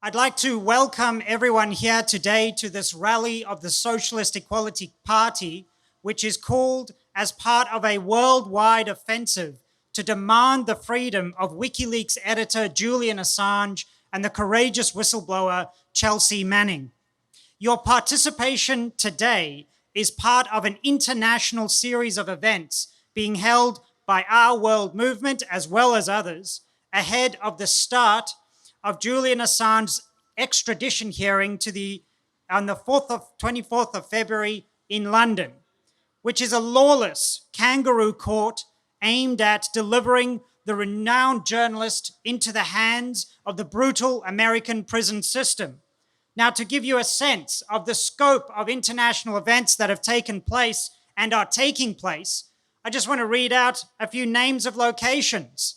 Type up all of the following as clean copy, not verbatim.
I'd like to welcome everyone here today to this rally of the Socialist Equality Party, which is called as part of a worldwide offensive to demand the freedom of WikiLeaks editor Julian Assange and the courageous whistleblower Chelsea Manning. Your participation today is part of an international series of events being held by our world movement as well as others ahead of the start of Julian Assange's extradition hearing on the 24th of February in London, which is a lawless kangaroo court aimed at delivering the renowned journalist into the hands of the brutal American prison system. Now, to give you a sense of the scope of international events that have taken place and are taking place, I just want to read out a few names of locations.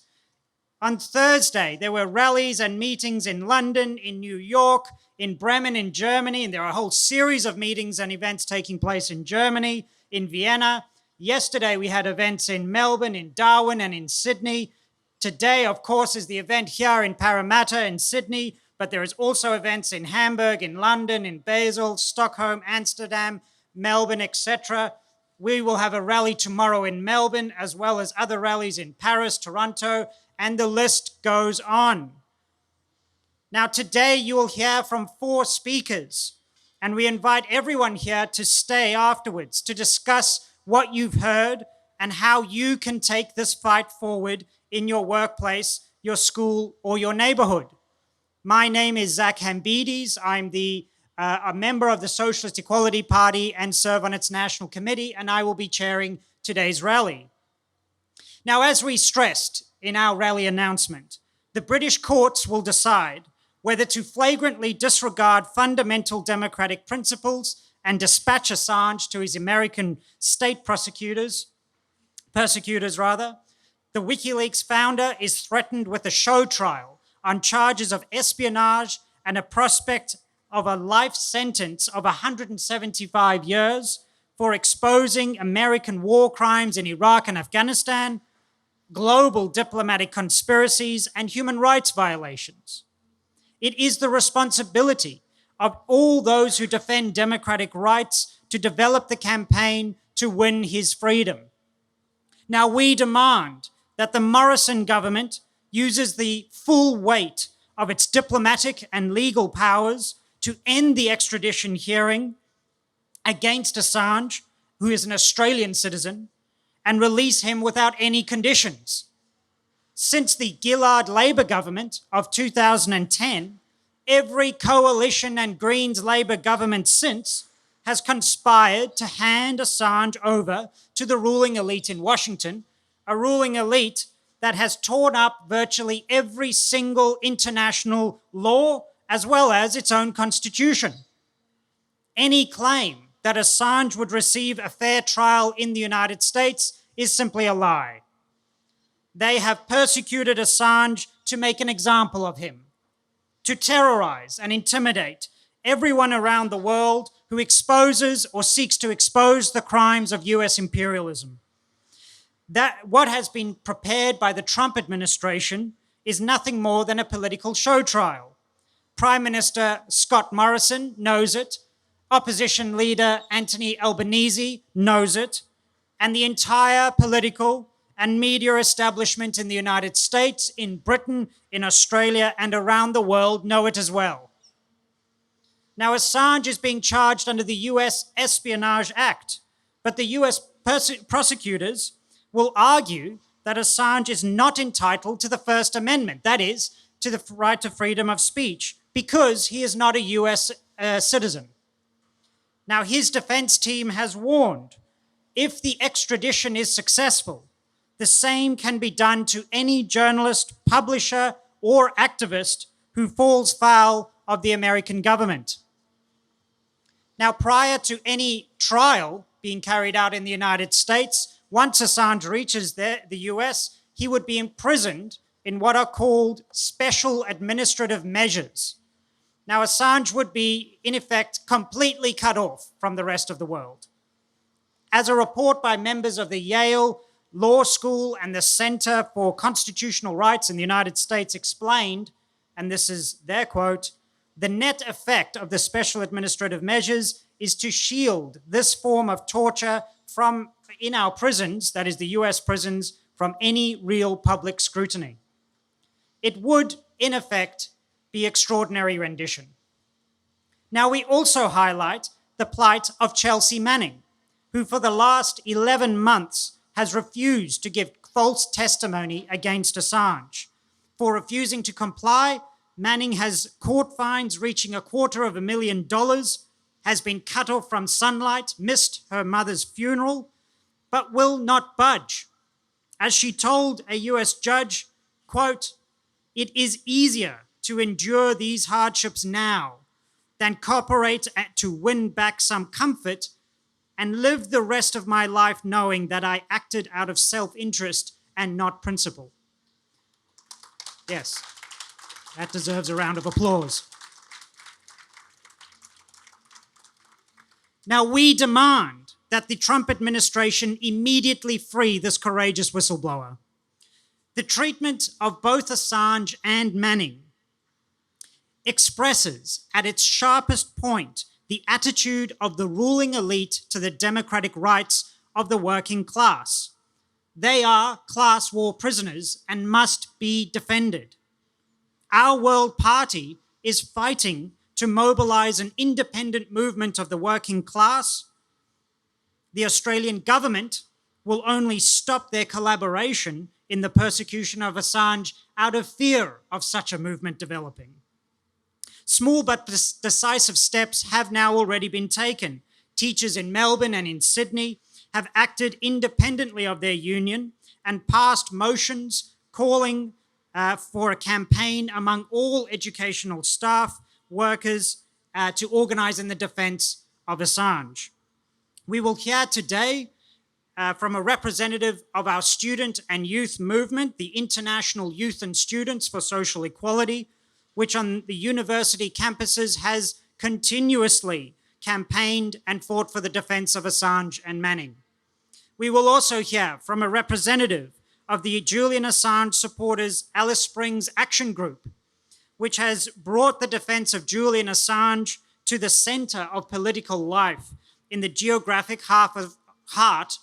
On Thursday, there were rallies and meetings in London, in New York, in Bremen in Germany, and there are a whole series of meetings and events taking place in Germany, in Vienna. Yesterday, we had events in Melbourne, in Darwin, and in Sydney. Today, of course, is the event here in Parramatta in Sydney, but there is also events in Hamburg, in London, in Basel, Stockholm, Amsterdam, Melbourne, etc. We will have a rally tomorrow in Melbourne, as well as other rallies in Paris, Toronto, and the list goes on. Now, today you will hear from 4 speakers, and we invite everyone here to stay afterwards to discuss what you've heard and how you can take this fight forward in your workplace, your school, or your neighborhood. My name is Zach Hambides. I'm a member of the Socialist Equality Party and serve on its national committee, and I will be chairing today's rally. Now, as we stressed in our rally announcement, the British courts will decide whether to flagrantly disregard fundamental democratic principles and dispatch Assange to his American state persecutors. The WikiLeaks founder is threatened with a show trial on charges of espionage and a prospect of a life sentence of 175 years for exposing American war crimes in Iraq and Afghanistan, global diplomatic conspiracies, and human rights violations. It is the responsibility of all those who defend democratic rights to develop the campaign to win his freedom. Now, we demand that the Morrison government uses the full weight of its diplomatic and legal powers to end the extradition hearing against Assange, who is an Australian citizen, and release him without any conditions. Since the Gillard Labor government of 2010, every coalition and Greens Labor government since has conspired to hand Assange over to the ruling elite in Washington, a ruling elite that has torn up virtually every single international law as well as its own constitution. Any claim that Assange would receive a fair trial in the United States is simply a lie. They have persecuted Assange to make an example of him, to terrorize and intimidate everyone around the world who exposes or seeks to expose the crimes of US imperialism. What has been prepared by the Trump administration is nothing more than a political show trial. Prime Minister Scott Morrison knows it, opposition leader Anthony Albanese knows it, and the entire political and media establishment in the United States, in Britain, in Australia, and around the world know it as well. Now, Assange is being charged under the US Espionage Act, but the US prosecutors will argue that Assange is not entitled to the First Amendment, that is, to the right to freedom of speech, because he is not a US citizen. Now, his defense team has warned, if the extradition is successful, the same can be done to any journalist, publisher, or activist who falls foul of the American government. Now, prior to any trial being carried out in the United States, once Assange reaches the US, he would be imprisoned in what are called special administrative measures. Now, Assange would be, in effect, completely cut off from the rest of the world. As a report by members of the Yale Law School and the Center for Constitutional Rights in the United States explained, and this is their quote, The net effect of the special administrative measures is to shield this form of torture from in our prisons, that is the US prisons, from any real public scrutiny. It would, in effect, be extraordinary rendition. Now, we also highlight the plight of Chelsea Manning, who for the last 11 months has refused to give false testimony against Assange. For refusing to comply, Manning has court fines reaching $250,000, has been cut off from sunlight, missed her mother's funeral, but will not budge. As she told a US judge, quote, "It is easier to endure these hardships now than cooperate to win back some comfort and live the rest of my life knowing that I acted out of self-interest and not principle." Yes, that deserves a round of applause. Now, we demand that the Trump administration immediately free this courageous whistleblower. The treatment of both Assange and Manning expresses at its sharpest point the attitude of the ruling elite to the democratic rights of the working class. They are class war prisoners and must be defended. Our World Party is fighting to mobilize an independent movement of the working class. The Australian government will only stop their collaboration in the persecution of Assange out of fear of such a movement developing. Small but decisive steps have now already been taken. Teachers in Melbourne and in Sydney have acted independently of their union and passed motions calling for a campaign among all educational staff, workers, to organise in the defence of Assange. We will hear today from a representative of our student and youth movement, the International Youth and Students for Social Equality, which on the university campuses has continuously campaigned and fought for the defence of Assange and Manning. We will also hear from a representative of the Julian Assange supporters Alice Springs Action Group, which has brought the defence of Julian Assange to the centre of political life in the geographic heart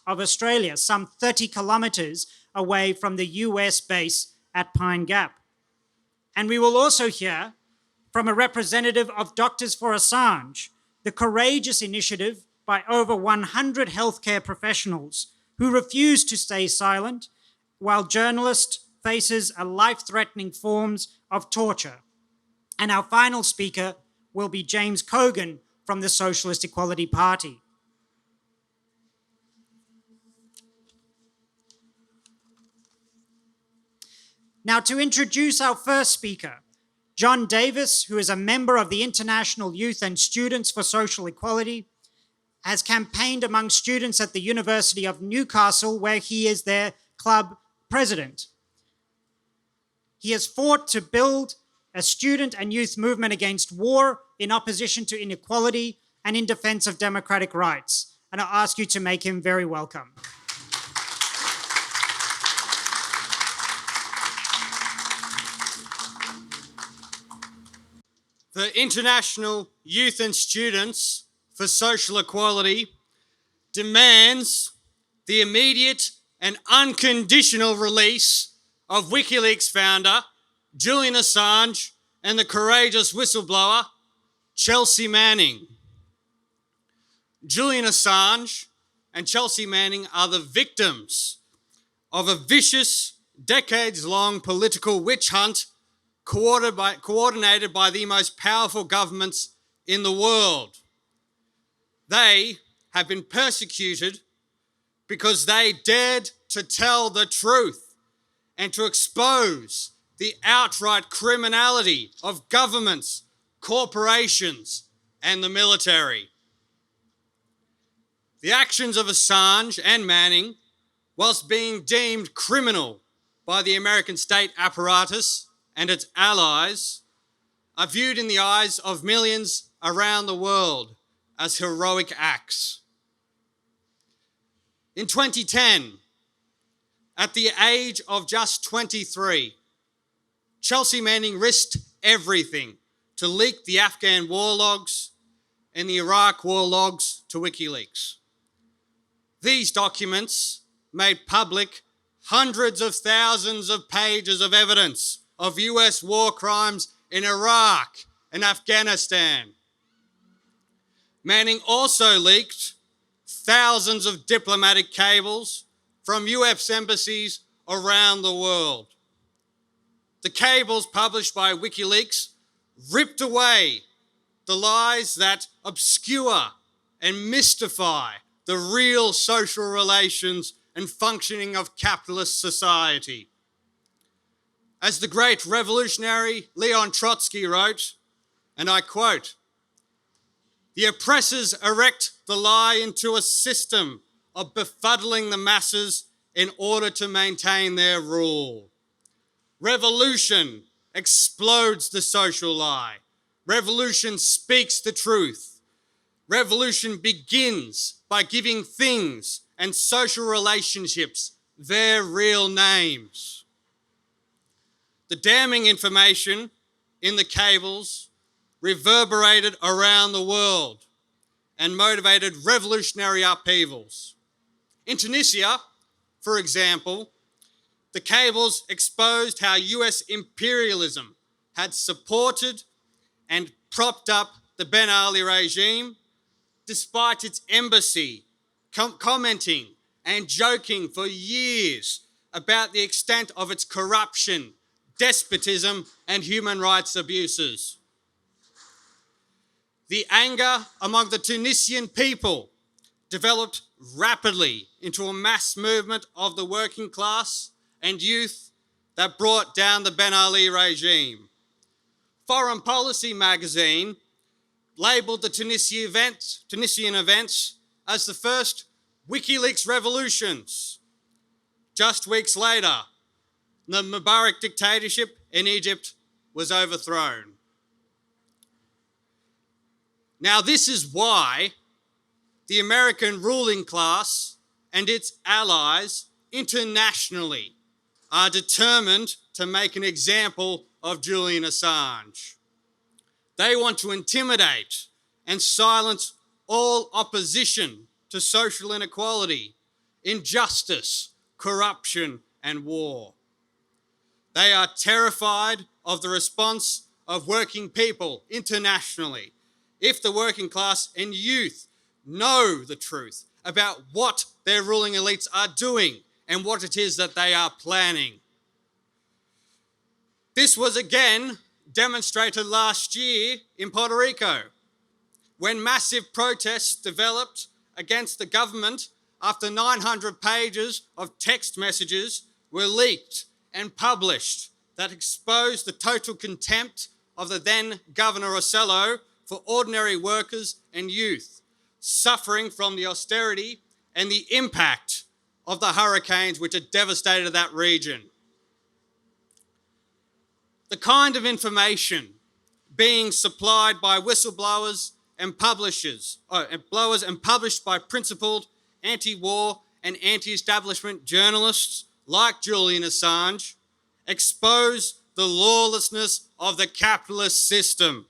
of Australia, some 30 kilometres away from the US base at Pine Gap. And we will also hear from a representative of Doctors for Assange, the courageous initiative by over 100 healthcare professionals who refuse to stay silent while journalists faces a life-threatening forms of torture. And our final speaker will be James Cogan from the Socialist Equality Party. Now, to introduce our first speaker, John Davis, who is a member of the International Youth and Students for Social Equality, has campaigned among students at the University of Newcastle, where he is their club president. He has fought to build a student and youth movement against war, in opposition to inequality, and in defense of democratic rights. And I'll ask you to make him very welcome. The International Youth and Students for Social Equality demands the immediate and unconditional release of WikiLeaks founder Julian Assange and the courageous whistleblower Chelsea Manning. Julian Assange and Chelsea Manning are the victims of a vicious, decades-long political witch hunt coordinated by the most powerful governments in the world. They have been persecuted because they dared to tell the truth and to expose the outright criminality of governments, corporations, and the military. The actions of Assange and Manning, whilst being deemed criminal by the American state apparatus and its allies, are viewed in the eyes of millions around the world as heroic acts. In 2010, at the age of just 23, Chelsea Manning risked everything to leak the Afghan war logs and the Iraq war logs to WikiLeaks. These documents made public hundreds of thousands of pages of evidence of US war crimes in Iraq and Afghanistan. Manning also leaked thousands of diplomatic cables from US embassies around the world. The cables published by WikiLeaks ripped away the lies that obscure and mystify the real social relations and functioning of capitalist society. As the great revolutionary Leon Trotsky wrote, and I quote, "The oppressors erect the lie into a system of befuddling the masses in order to maintain their rule. Revolution explodes the social lie. Revolution speaks the truth. Revolution begins by giving things and social relationships their real names." The damning information in the cables reverberated around the world and motivated revolutionary upheavals. In Tunisia, for example, the cables exposed how US imperialism had supported and propped up the Ben Ali regime, despite its embassy commenting and joking for years about the extent of its corruption, despotism, and human rights abuses. The anger among the Tunisian people developed rapidly into a mass movement of the working class and youth that brought down the Ben Ali regime. Foreign Policy magazine labelled the Tunisian events as the first WikiLeaks revolutions. Just weeks later, the Mubarak dictatorship in Egypt was overthrown. Now, this is why the American ruling class and its allies internationally are determined to make an example of Julian Assange. They want to intimidate and silence all opposition to social inequality, injustice, corruption, and war. They are terrified of the response of working people internationally if the working class and youth know the truth about what their ruling elites are doing and what it is that they are planning. This was again demonstrated last year in Puerto Rico, when massive protests developed against the government after 900 pages of text messages were leaked and published that exposed the total contempt of the then Governor Ocello for ordinary workers and youth suffering from the austerity and the impact of the hurricanes which had devastated that region. The kind of information being supplied by whistleblowers and published by principled anti-war and anti-establishment journalists like Julian Assange expose the lawlessness of the capitalist system,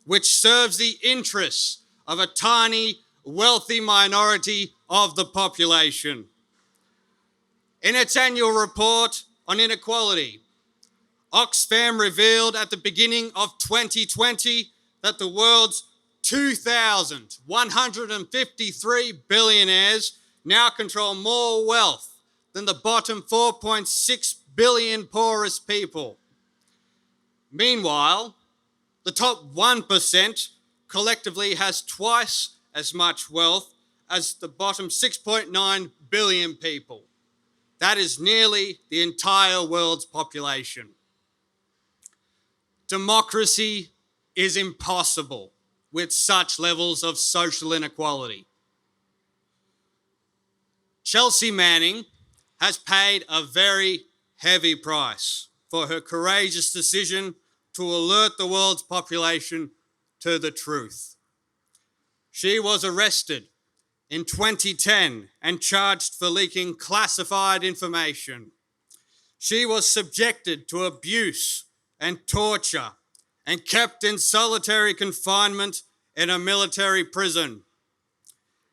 which serves the interests of a tiny, wealthy minority of the population. In its annual report on inequality, Oxfam revealed at the beginning of 2020 that the world's 2,153 billionaires now control more wealth than the bottom 4.6 billion poorest people. Meanwhile, the top 1% collectively has twice as much wealth as the bottom 6.9 billion people. That is nearly the entire world's population. Democracy is impossible with such levels of social inequality. Chelsea Manning has paid a very heavy price for her courageous decision to alert the world's population to the truth. She was arrested in 2010 and charged for leaking classified information. She was subjected to abuse and torture and kept in solitary confinement in a military prison.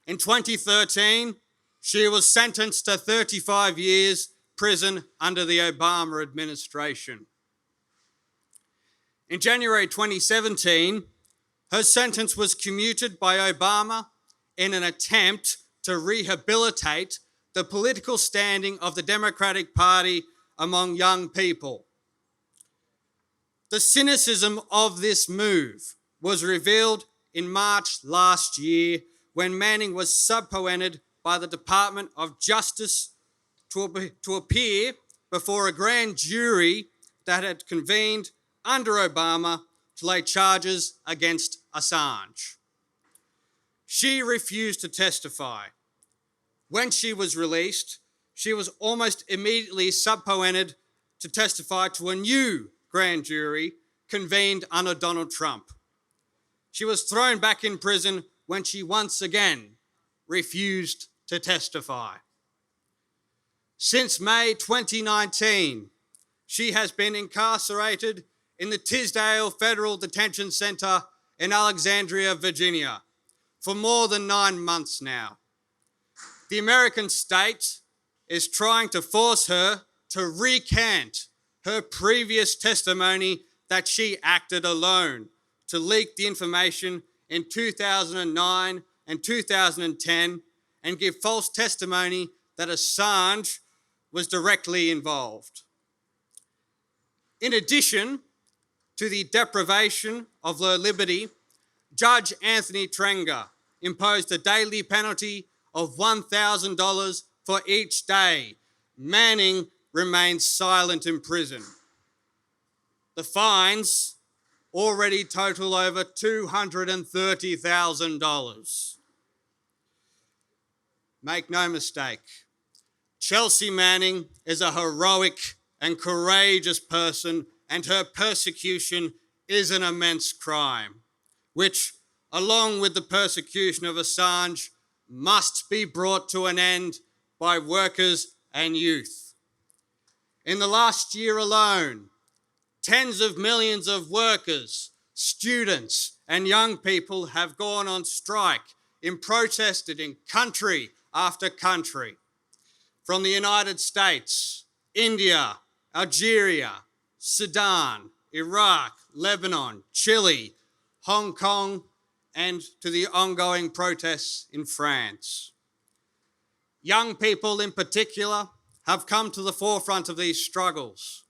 In 2013, she was sentenced to 35 years prison under the Obama administration. In January 2017, her sentence was commuted by Obama in an attempt to rehabilitate the political standing of the Democratic Party among young people. The cynicism of this move was revealed in March last year when Manning was subpoenaed by the Department of Justice to appear before a grand jury that had convened under Obama to lay charges against Assange. She refused to testify. When she was released, she was almost immediately subpoenaed to testify to a new grand jury convened under Donald Trump. She was thrown back in prison when she once again refused to testify. Since May 2019, she has been incarcerated in the Tisdale Federal Detention Center in Alexandria, Virginia, for more than 9 months now. The American state is trying to force her to recant her previous testimony that she acted alone to leak the information in 2009 and 2010 and give false testimony that Assange was directly involved. In addition to the deprivation of her liberty, Judge Anthony Trenger imposed a daily penalty of $1,000 for each day Manning remains silent in prison. The fines already total over $230,000. Make no mistake, Chelsea Manning is a heroic and courageous person, and her persecution is an immense crime, which, along with the persecution of Assange, must be brought to an end by workers and youth. In the last year alone, tens of millions of workers, students, and young people have gone on strike and protested in country after country. From the United States, India, Algeria, Sudan, Iraq, Lebanon, Chile, Hong Kong, and to the ongoing protests in France. Young people in particular have come to the forefront of these struggles.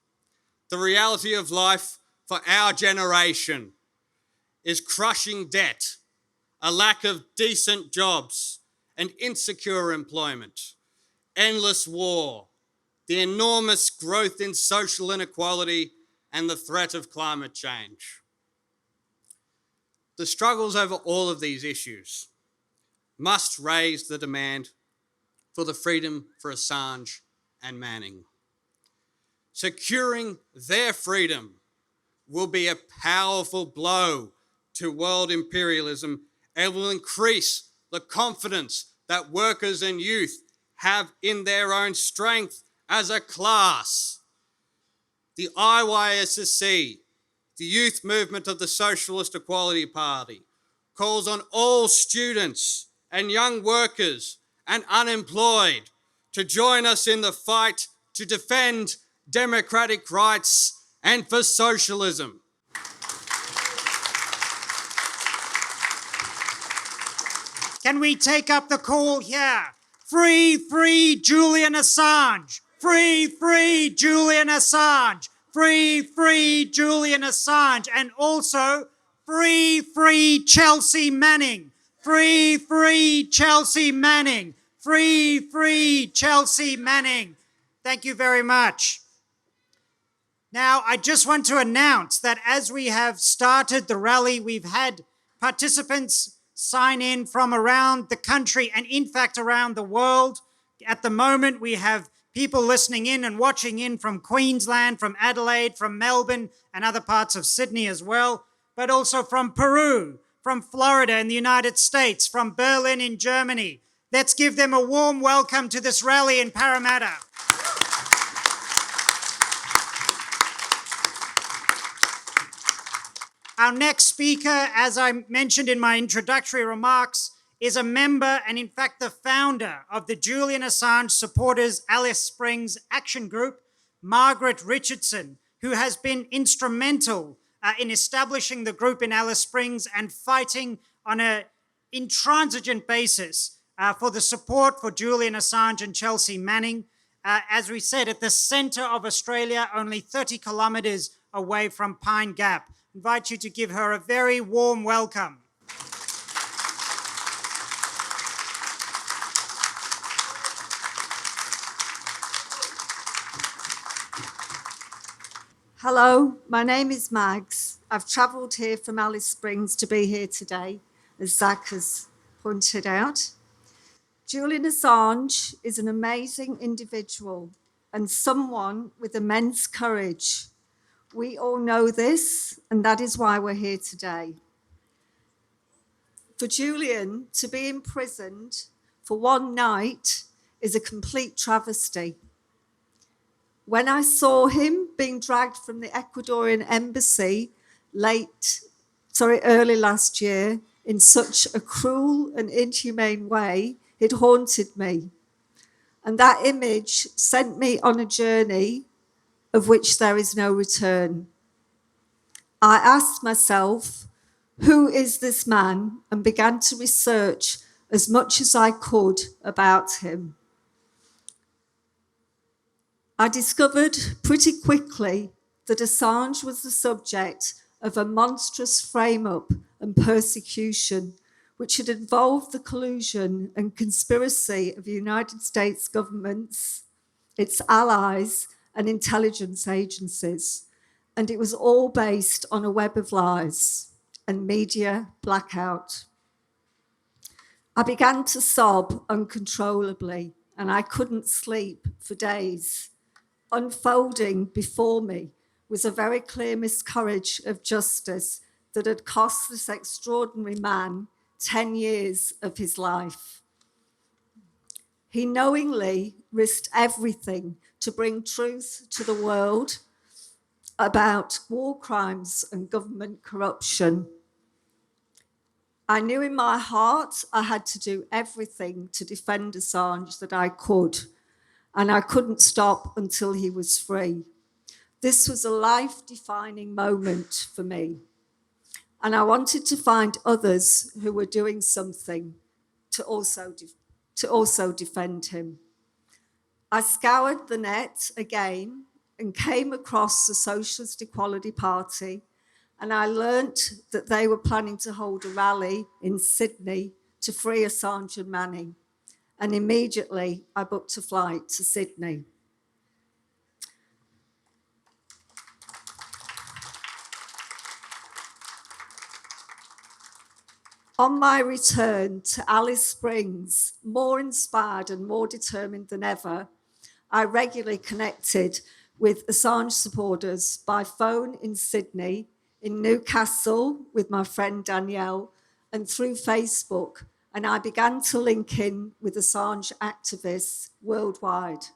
The reality of life for our generation is crushing debt, a lack of decent jobs, and insecure employment, endless war, the enormous growth in social inequality, and the threat of climate change. The struggles over all of these issues must raise the demand for the freedom for Assange and Manning. Securing their freedom will be a powerful blow to world imperialism and will increase the confidence that workers and youth have in their own strength as a class. The IYSSC, the youth movement of the Socialist Equality Party, calls on all students and young workers and unemployed to join us in the fight to defend democratic rights and for socialism. Can we take up the call here? Free, free Julian Assange! Free, free Julian Assange! Free, free Julian Assange! And also, free, free Chelsea Manning! Free, free Chelsea Manning! Free, free Chelsea Manning! Thank you very much. Now, I just want to announce that as we have started the rally, we've had participants sign in from around the country and in fact around the world. At the moment, we have people listening in and watching in from Queensland, from Adelaide, from Melbourne and other parts of Sydney as well, but also from Peru, from Florida in the United States, from Berlin in Germany. Let's give them a warm welcome to this rally in Parramatta. Our next speaker, as I mentioned in my introductory remarks, is a member and in fact the founder of the Julian Assange Supporters Alice Springs Action Group, Margaret Richardson, who has been instrumental in establishing the group in Alice Springs and fighting on an intransigent basis for the support for Julian Assange and Chelsea Manning. As we said, at the center of Australia, only 30 kilometers away from Pine Gap. I invite you to give her a very warm welcome. Hello, my name is Mags. I've travelled here from Alice Springs to be here today, as Zach has pointed out. Julian Assange is an amazing individual and someone with immense courage. We all know this, and that is why we're here today. For Julian to be imprisoned for one night is a complete travesty. When I saw him being dragged from the Ecuadorian embassy early last year in such a cruel and inhumane way, it haunted me. And that image sent me on a journey of which there is no return. I asked myself, who is this man? And began to research as much as I could about him. I discovered pretty quickly that Assange was the subject of a monstrous frame-up and persecution which had involved the collusion and conspiracy of the United States governments, its allies, and intelligence agencies. And it was all based on a web of lies and media blackout. I began to sob uncontrollably, and I couldn't sleep for days. Unfolding before me was a very clear miscarriage of justice that had cost this extraordinary man 10 years of his life. He knowingly risked everything to bring truth to the world about war crimes and government corruption. I knew in my heart I had to do everything to defend Assange that I could, and I couldn't stop until he was free. This was a life-defining moment for me, and I wanted to find others who were doing something to also defend him. I scoured the net again and came across the Socialist Equality Party, and I learnt that they were planning to hold a rally in Sydney to free Assange and Manning. And immediately I booked a flight to Sydney. On my return to Alice Springs, more inspired and more determined than ever, I regularly connected with Assange supporters by phone in Sydney, in Newcastle with my friend Danielle, and through Facebook, and I began to link in with Assange activists worldwide.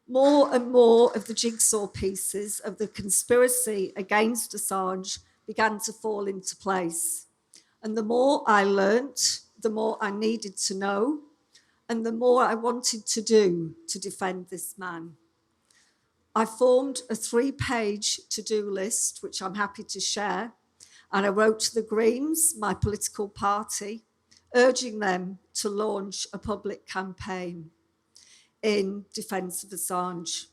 More and more of the jigsaw pieces of the conspiracy against Assange began to fall into place. And the more I learnt, the more I needed to know, and the more I wanted to do to defend this man. I formed a 3-page to-do list, which I'm happy to share, and I wrote to the Greens, my political party, urging them to launch a public campaign in defence of Assange.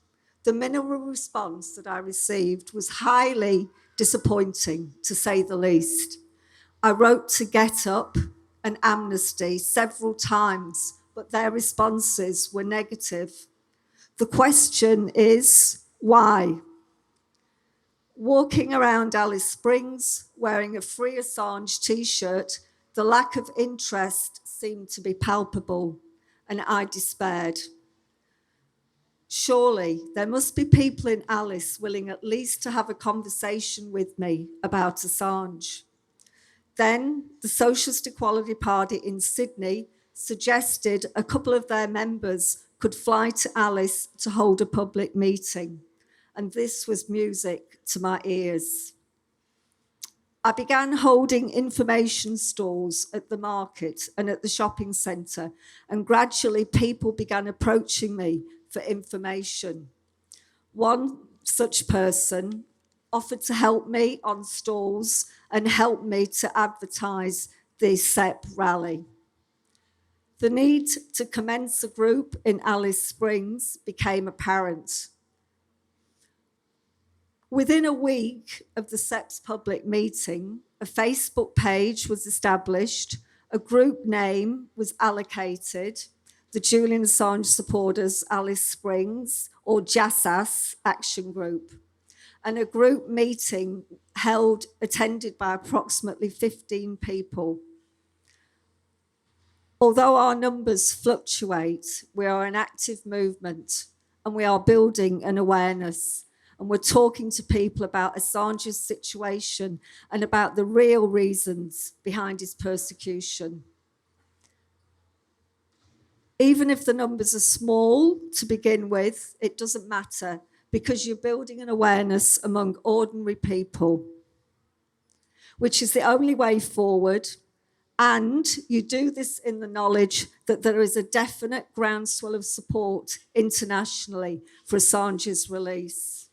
The minimal response that I received was highly disappointing, to say the least. I wrote to Get Up and Amnesty several times, but their responses were negative. The question is, why? Walking around Alice Springs, wearing a Free Assange t-shirt, the lack of interest seemed to be palpable, and I despaired. Surely there must be people in Alice willing at least to have a conversation with me about Assange. Then the Socialist Equality Party in Sydney suggested a couple of their members could fly to Alice to hold a public meeting. And this was music to my ears. I began holding information stalls at the market and at the shopping centre, and gradually people began approaching me for information. One such person offered to help me on stalls and help me to advertise the SEP rally. The need to commence a group in Alice Springs became apparent. Within a week of the SEP's public meeting, a Facebook page was established, a group name was allocated, the Julian Assange Supporters Alice Springs, or JASAS Action Group, and a group meeting attended by approximately 15 people. Although our numbers fluctuate, we are an active movement and we are building an awareness, and we're talking to people about Assange's situation and about the real reasons behind his persecution. Even if the numbers are small to begin with, it doesn't matter, because you're building an awareness among ordinary people, which is the only way forward. And you do this in the knowledge that there is a definite groundswell of support internationally for Assange's release.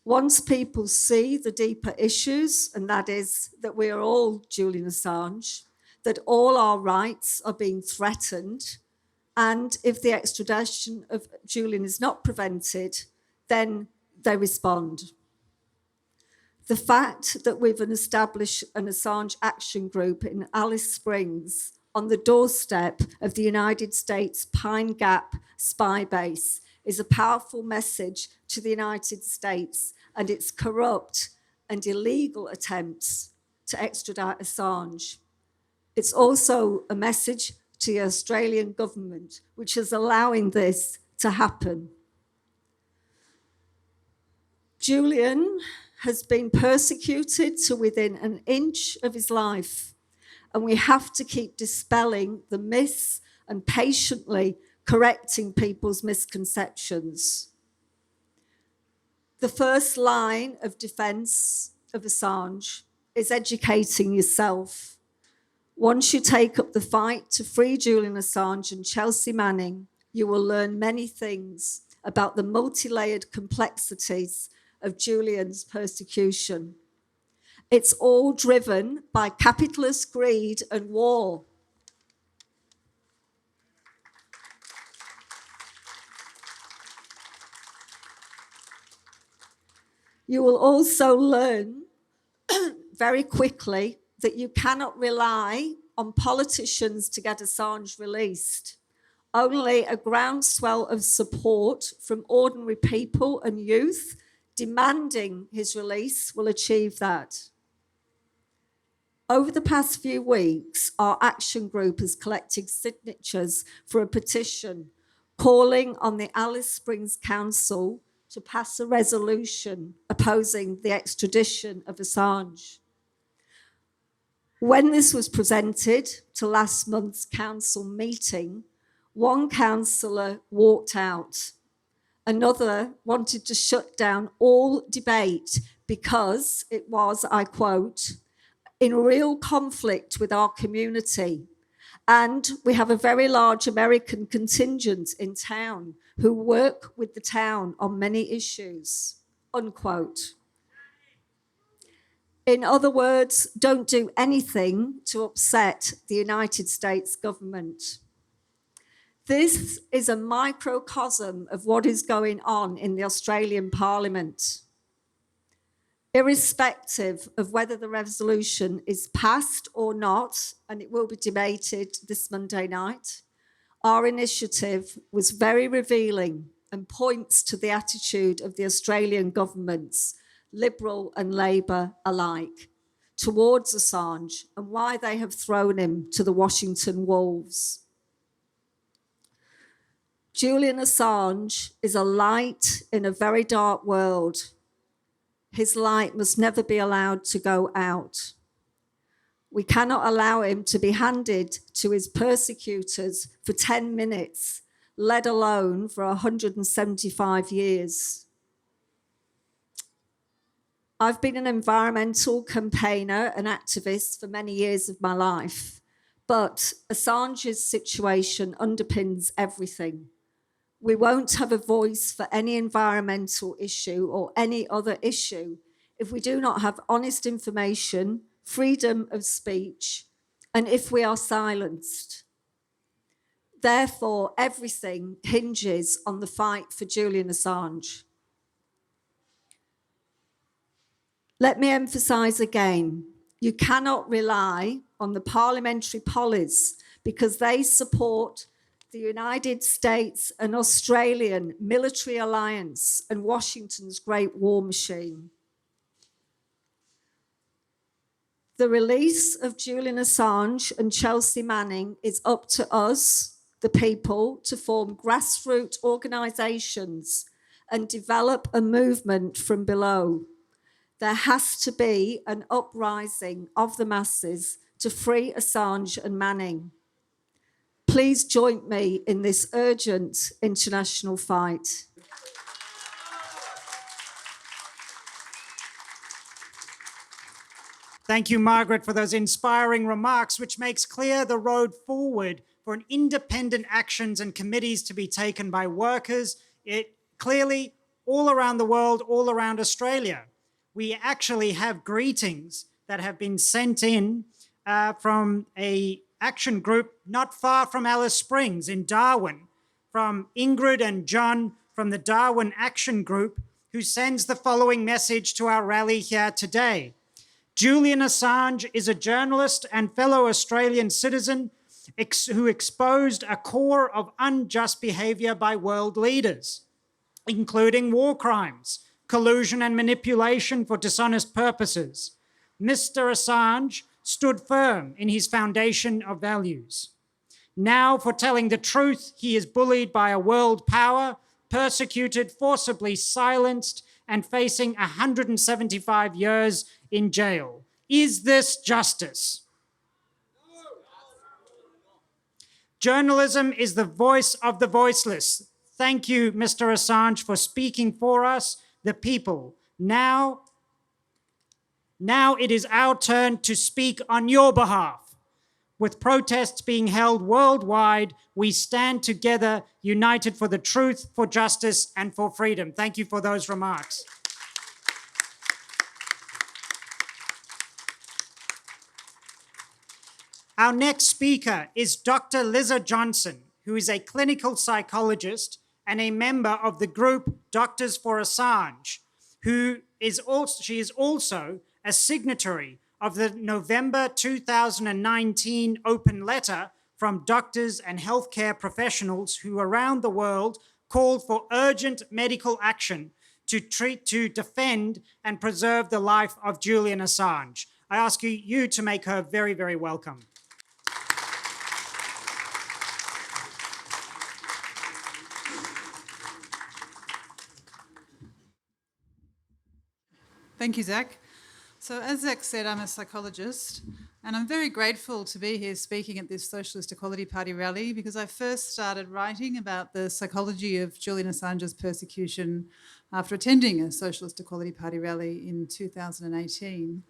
Once people see the deeper issues, and that is that we are all Julian Assange, that all our rights are being threatened, and if the extradition of Julian is not prevented, then they respond. The fact that we've established an Assange Action Group in Alice Springs on the doorstep of the United States Pine Gap spy base is a powerful message to the United States and its corrupt and illegal attempts to extradite Assange. It's also a message to the Australian government, which is allowing this to happen. Julian has been persecuted to within an inch of his life, and we have to keep dispelling the myths and patiently correcting people's misconceptions. The first line of defence of Assange is educating yourself. Once you take up the fight to free Julian Assange and Chelsea Manning, you will learn many things about the multi-layered complexities of Julian's persecution. It's all driven by capitalist greed and war. You will also learn very quickly that you cannot rely on politicians to get Assange released. Only a groundswell of support from ordinary people and youth demanding his release will achieve that. Over the past few weeks, our action group has collected signatures for a petition calling on the Alice Springs Council to pass a resolution opposing the extradition of Assange. When this was presented to last month's council meeting, one councillor walked out. Another wanted to shut down all debate because it was, I quote, in real conflict with our community. And we have a very large American contingent in town who work with the town on many issues, unquote. In other words, don't do anything to upset the United States government. This is a microcosm of what is going on in the Australian Parliament. Irrespective of whether the resolution is passed or not, and it will be debated this Monday night, our initiative was very revealing and points to the attitude of the Australian governments, Liberal and Labor alike, towards Assange and why they have thrown him to the Washington Wolves. Julian Assange is a light in a very dark world. His light must never be allowed to go out. We cannot allow him to be handed to his persecutors for 10 minutes, let alone for 175 years. I've been an environmental campaigner and activist for many years of my life, but Assange's situation underpins everything. We won't have a voice for any environmental issue or any other issue if we do not have honest information, freedom of speech, and if we are silenced. Therefore, everything hinges on the fight for Julian Assange. Let me emphasise again, you cannot rely on the parliamentary pollies because they support the United States and Australian military alliance and Washington's great war machine. The release of Julian Assange and Chelsea Manning is up to us, the people, to form grassroots organisations and develop a movement from below. There has to be an uprising of the masses to free Assange and Manning. Please join me in this urgent international fight. Thank you, Margaret, for those inspiring remarks, which makes clear the road forward for an independent actions and committees to be taken by workers, clearly all around the world, all around Australia. We actually have greetings that have been sent in from an action group not far from Alice Springs in Darwin, from Ingrid and John from the Darwin Action Group, who sends the following message to our rally here today. Julian Assange is a journalist and fellow Australian citizen who exposed a core of unjust behaviour by world leaders, including war crimes, collusion and manipulation for dishonest purposes. Mr. Assange stood firm in his foundation of values. Now, for telling the truth, he is bullied by a world power, persecuted, forcibly silenced, and facing 175 years in jail. Is this justice? Journalism is the voice of the voiceless. Thank you, Mr. Assange, for speaking for us, the people. Now it is our turn to speak on your behalf. With protests being held worldwide, we stand together, united for the truth, for justice, and for freedom. Thank you for those remarks. Our next speaker is Dr. Liza Johnson, who is a clinical psychologist and a member of the group Doctors for Assange, she is also a signatory of the November 2019 open letter from doctors and healthcare professionals who around the world called for urgent medical action to defend and preserve the life of Julian Assange. I ask you to make her very, very welcome. Thank you, Zach. So as Zach said, I'm a psychologist, and I'm very grateful to be here speaking at this Socialist Equality Party rally because I first started writing about the psychology of Julian Assange's persecution after attending a Socialist Equality Party rally in 2018.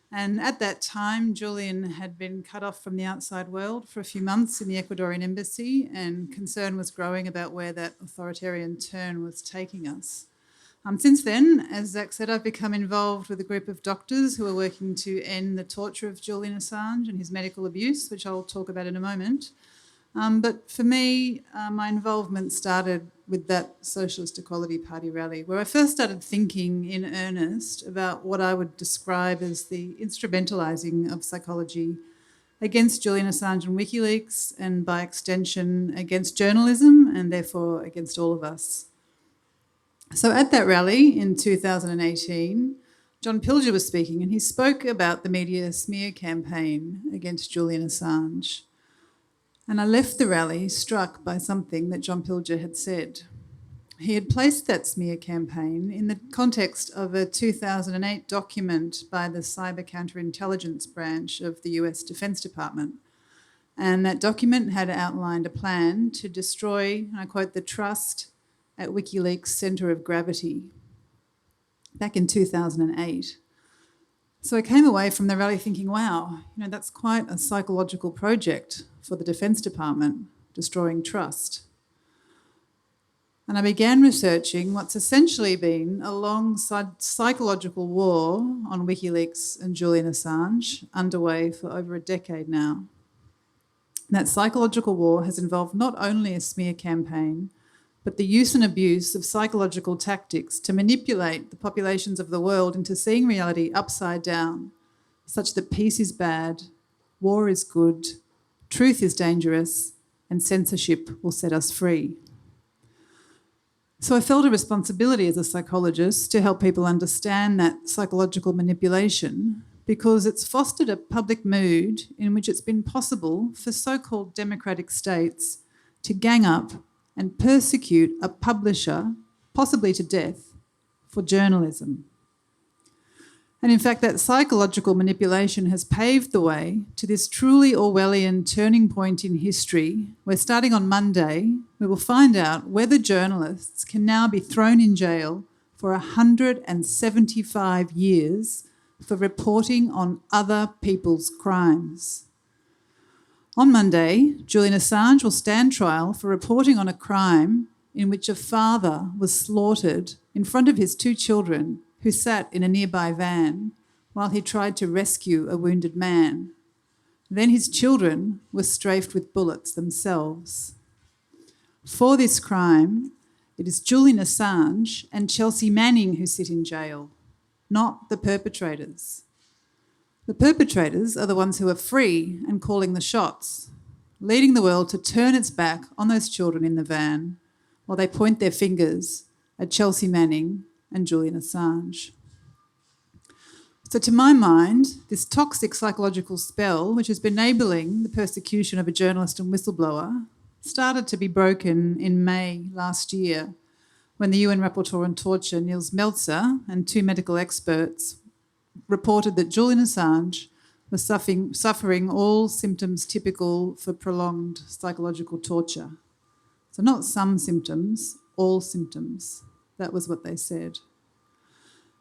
And at that time, Julian had been cut off from the outside world for a few months in the Ecuadorian embassy, and concern was growing about where that authoritarian turn was taking us. Since then, as Zach said, I've become involved with a group of doctors who are working to end the torture of Julian Assange and his medical abuse, which I'll talk about in a moment. But for me, my involvement started with that Socialist Equality Party rally, where I first started thinking in earnest about what I would describe as the instrumentalising of psychology against Julian Assange and WikiLeaks, and by extension against journalism and therefore against all of us. So at that rally in 2018, John Pilger was speaking, and he spoke about the media smear campaign against Julian Assange. And I left the rally struck by something that John Pilger had said. He had placed that smear campaign in the context of a 2008 document by the Cyber Counterintelligence Branch of the US Defense Department. And that document had outlined a plan to destroy, and I quote, the trust at WikiLeaks' centre of gravity. back in 2008. So I came away from the rally thinking, wow, that's quite a psychological project for the Defence Department, destroying trust. And I began researching what's essentially been a long psychological war on WikiLeaks and Julian Assange, underway for over a decade now. And that psychological war has involved not only a smear campaign, but the use and abuse of psychological tactics to manipulate the populations of the world into seeing reality upside down, such that peace is bad, war is good, truth is dangerous, and censorship will set us free. So I felt a responsibility as a psychologist to help people understand that psychological manipulation, because it's fostered a public mood in which it's been possible for so-called democratic states to gang up and persecute a publisher, possibly to death, for journalism. And in fact, that psychological manipulation has paved the way to this truly Orwellian turning point in history, where starting on Monday, we will find out whether journalists can now be thrown in jail for 175 years for reporting on other people's crimes. On Monday, Julian Assange will stand trial for reporting on a crime in which a father was slaughtered in front of his 2 children who sat in a nearby van while he tried to rescue a wounded man. Then his children were strafed with bullets themselves. For this crime, it is Julian Assange and Chelsea Manning who sit in jail, not the perpetrators. The perpetrators are the ones who are free and calling the shots, leading the world to turn its back on those children in the van while they point their fingers at Chelsea Manning and Julian Assange. So to my mind, this toxic psychological spell, which has been enabling the persecution of a journalist and whistleblower, started to be broken in May last year when the UN Rapporteur on Torture, Nils Melzer, and 2 medical experts reported that Julian Assange was suffering all symptoms typical for prolonged psychological torture. So not some symptoms, all symptoms. That was what they said.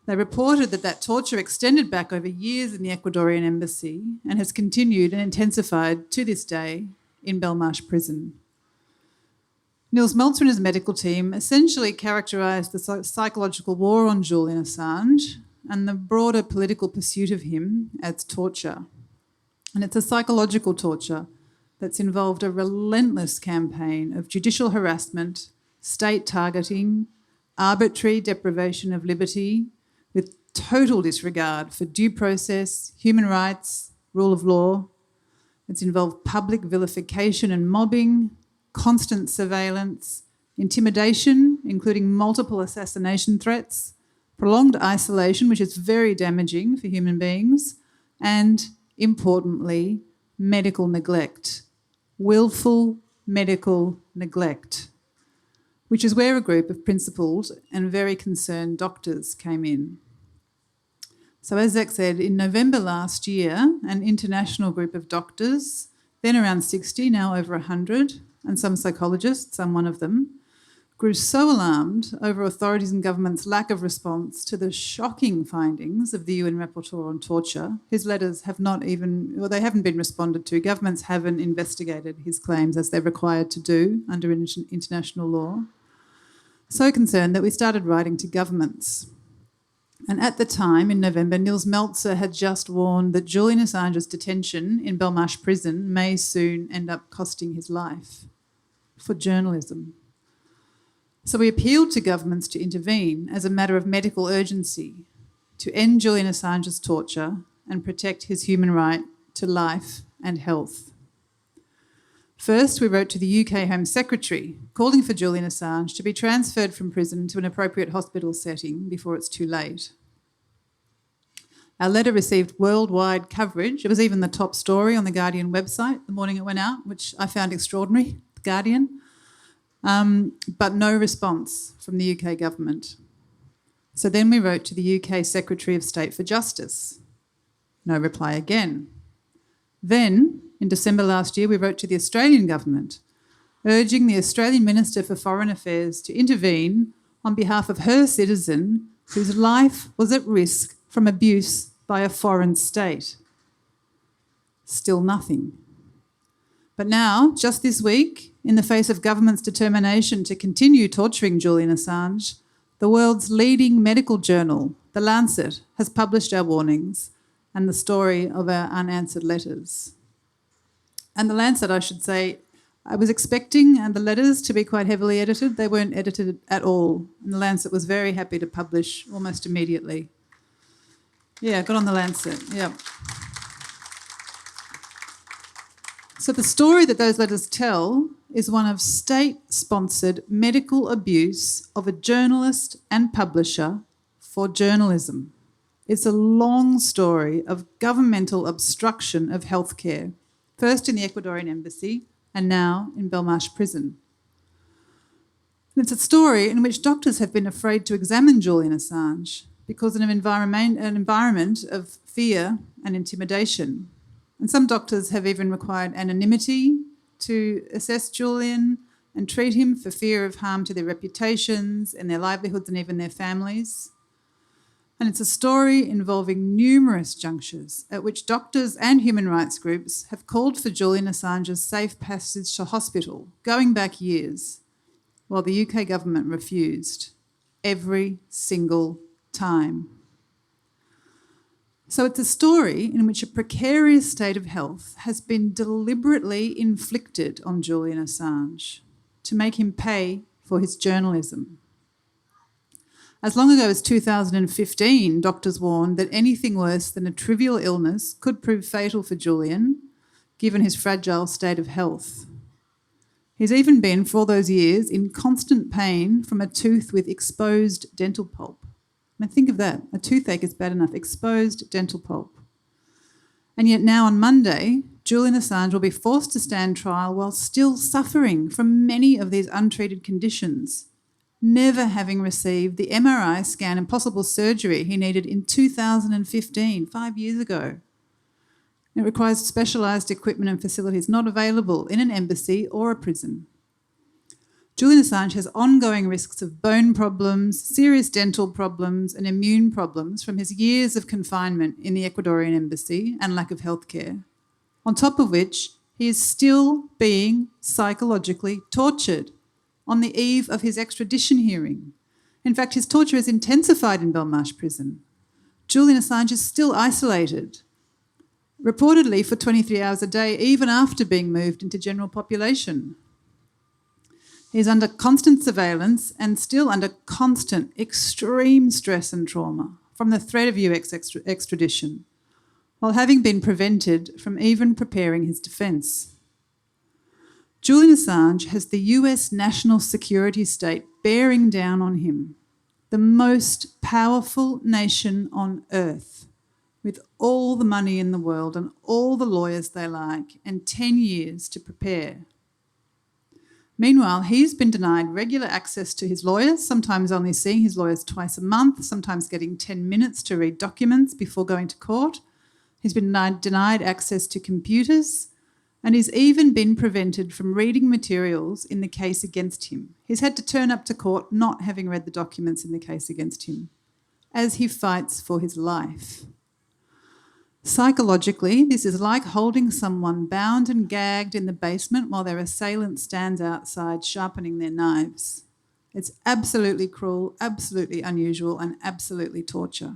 They reported that torture extended back over years in the Ecuadorian embassy and has continued and intensified to this day in Belmarsh prison. Nils Melzer and his medical team essentially characterised the psychological war on Julian Assange and the broader political pursuit of him as torture. And it's a psychological torture that's involved a relentless campaign of judicial harassment, state targeting, arbitrary deprivation of liberty, with total disregard for due process, human rights, rule of law. It's involved public vilification and mobbing, constant surveillance, intimidation, including multiple assassination threats, prolonged isolation, which is very damaging for human beings, and, importantly, medical neglect, willful medical neglect, which is where a group of principled and very concerned doctors came in. So as Zach said, in November last year, an international group of doctors, then around 60, now over 100, and some psychologists, I'm one of them, grew so alarmed over authorities and governments' lack of response to the shocking findings of the UN Rapporteur on Torture. His letters have not even, well, they haven't been responded to. Governments haven't investigated his claims as they're required to do under international law. So concerned that we started writing to governments. And at the time, in November, Nils Melzer had just warned that Julian Assange's detention in Belmarsh prison may soon end up costing his life for journalism. So we appealed to governments to intervene as a matter of medical urgency to end Julian Assange's torture and protect his human right to life and health. First, we wrote to the UK Home Secretary, calling for Julian Assange to be transferred from prison to an appropriate hospital setting before it's too late. Our letter received worldwide coverage. It was even the top story on the Guardian website the morning it went out, which I found extraordinary, The Guardian, but no response from the UK government. So then we wrote to the UK Secretary of State for Justice. No reply again. Then, in December last year, we wrote to the Australian government, urging the Australian Minister for Foreign Affairs to intervene on behalf of her citizen whose life was at risk from abuse by a foreign state. Still nothing. But now, just this week, in the face of government's determination to continue torturing Julian Assange, the world's leading medical journal, The Lancet, has published our warnings and the story of our unanswered letters. And The Lancet, I should say, I was expecting the letters to be quite heavily edited. They weren't edited at all. And The Lancet was very happy to publish almost immediately. Yeah, got on The Lancet, yeah. So the story that those letters tell is one of state-sponsored medical abuse of a journalist and publisher for journalism. It's a long story of governmental obstruction of healthcare, first in the Ecuadorian embassy and now in Belmarsh prison. And it's a story in which doctors have been afraid to examine Julian Assange because of an environment of fear and intimidation. And some doctors have even required anonymity to assess Julian and treat him for fear of harm to their reputations and their livelihoods and even their families. And it's a story involving numerous junctures at which doctors and human rights groups have called for Julian Assange's safe passage to hospital, going back years, while the UK government refused every single time. So it's a story in which a precarious state of health has been deliberately inflicted on Julian Assange to make him pay for his journalism. As long ago as 2015, doctors warned that anything worse than a trivial illness could prove fatal for Julian, given his fragile state of health. He's even been, for all those years, in constant pain from a tooth with exposed dental pulp. I mean, think of that. A toothache is bad enough. Exposed dental pulp. And yet now on Monday, Julian Assange will be forced to stand trial while still suffering from many of these untreated conditions, never having received the MRI scan and possible surgery he needed in 2015, 5 years ago. It requires specialised equipment and facilities not available in an embassy or a prison. Julian Assange has ongoing risks of bone problems, serious dental problems and immune problems from his years of confinement in the Ecuadorian embassy and lack of healthcare, on top of which he is still being psychologically tortured on the eve of his extradition hearing. In fact, his torture has intensified in Belmarsh prison. Julian Assange is still isolated, reportedly for 23 hours a day, even after being moved into general population. He's under constant surveillance and still under constant extreme stress and trauma from the threat of US extradition, while having been prevented from even preparing his defence. Julian Assange has the US national security state bearing down on him, the most powerful nation on earth, with all the money in the world and all the lawyers they like and 10 years to prepare. Meanwhile, he's been denied regular access to his lawyers, sometimes only seeing his lawyers twice a month, sometimes getting 10 minutes to read documents before going to court. He's been denied access to computers, and he's even been prevented from reading materials in the case against him. He's had to turn up to court not having read the documents in the case against him, as he fights for his life. Psychologically, this is like holding someone bound and gagged in the basement while their assailant stands outside sharpening their knives. It's absolutely cruel, absolutely unusual, and absolutely torture.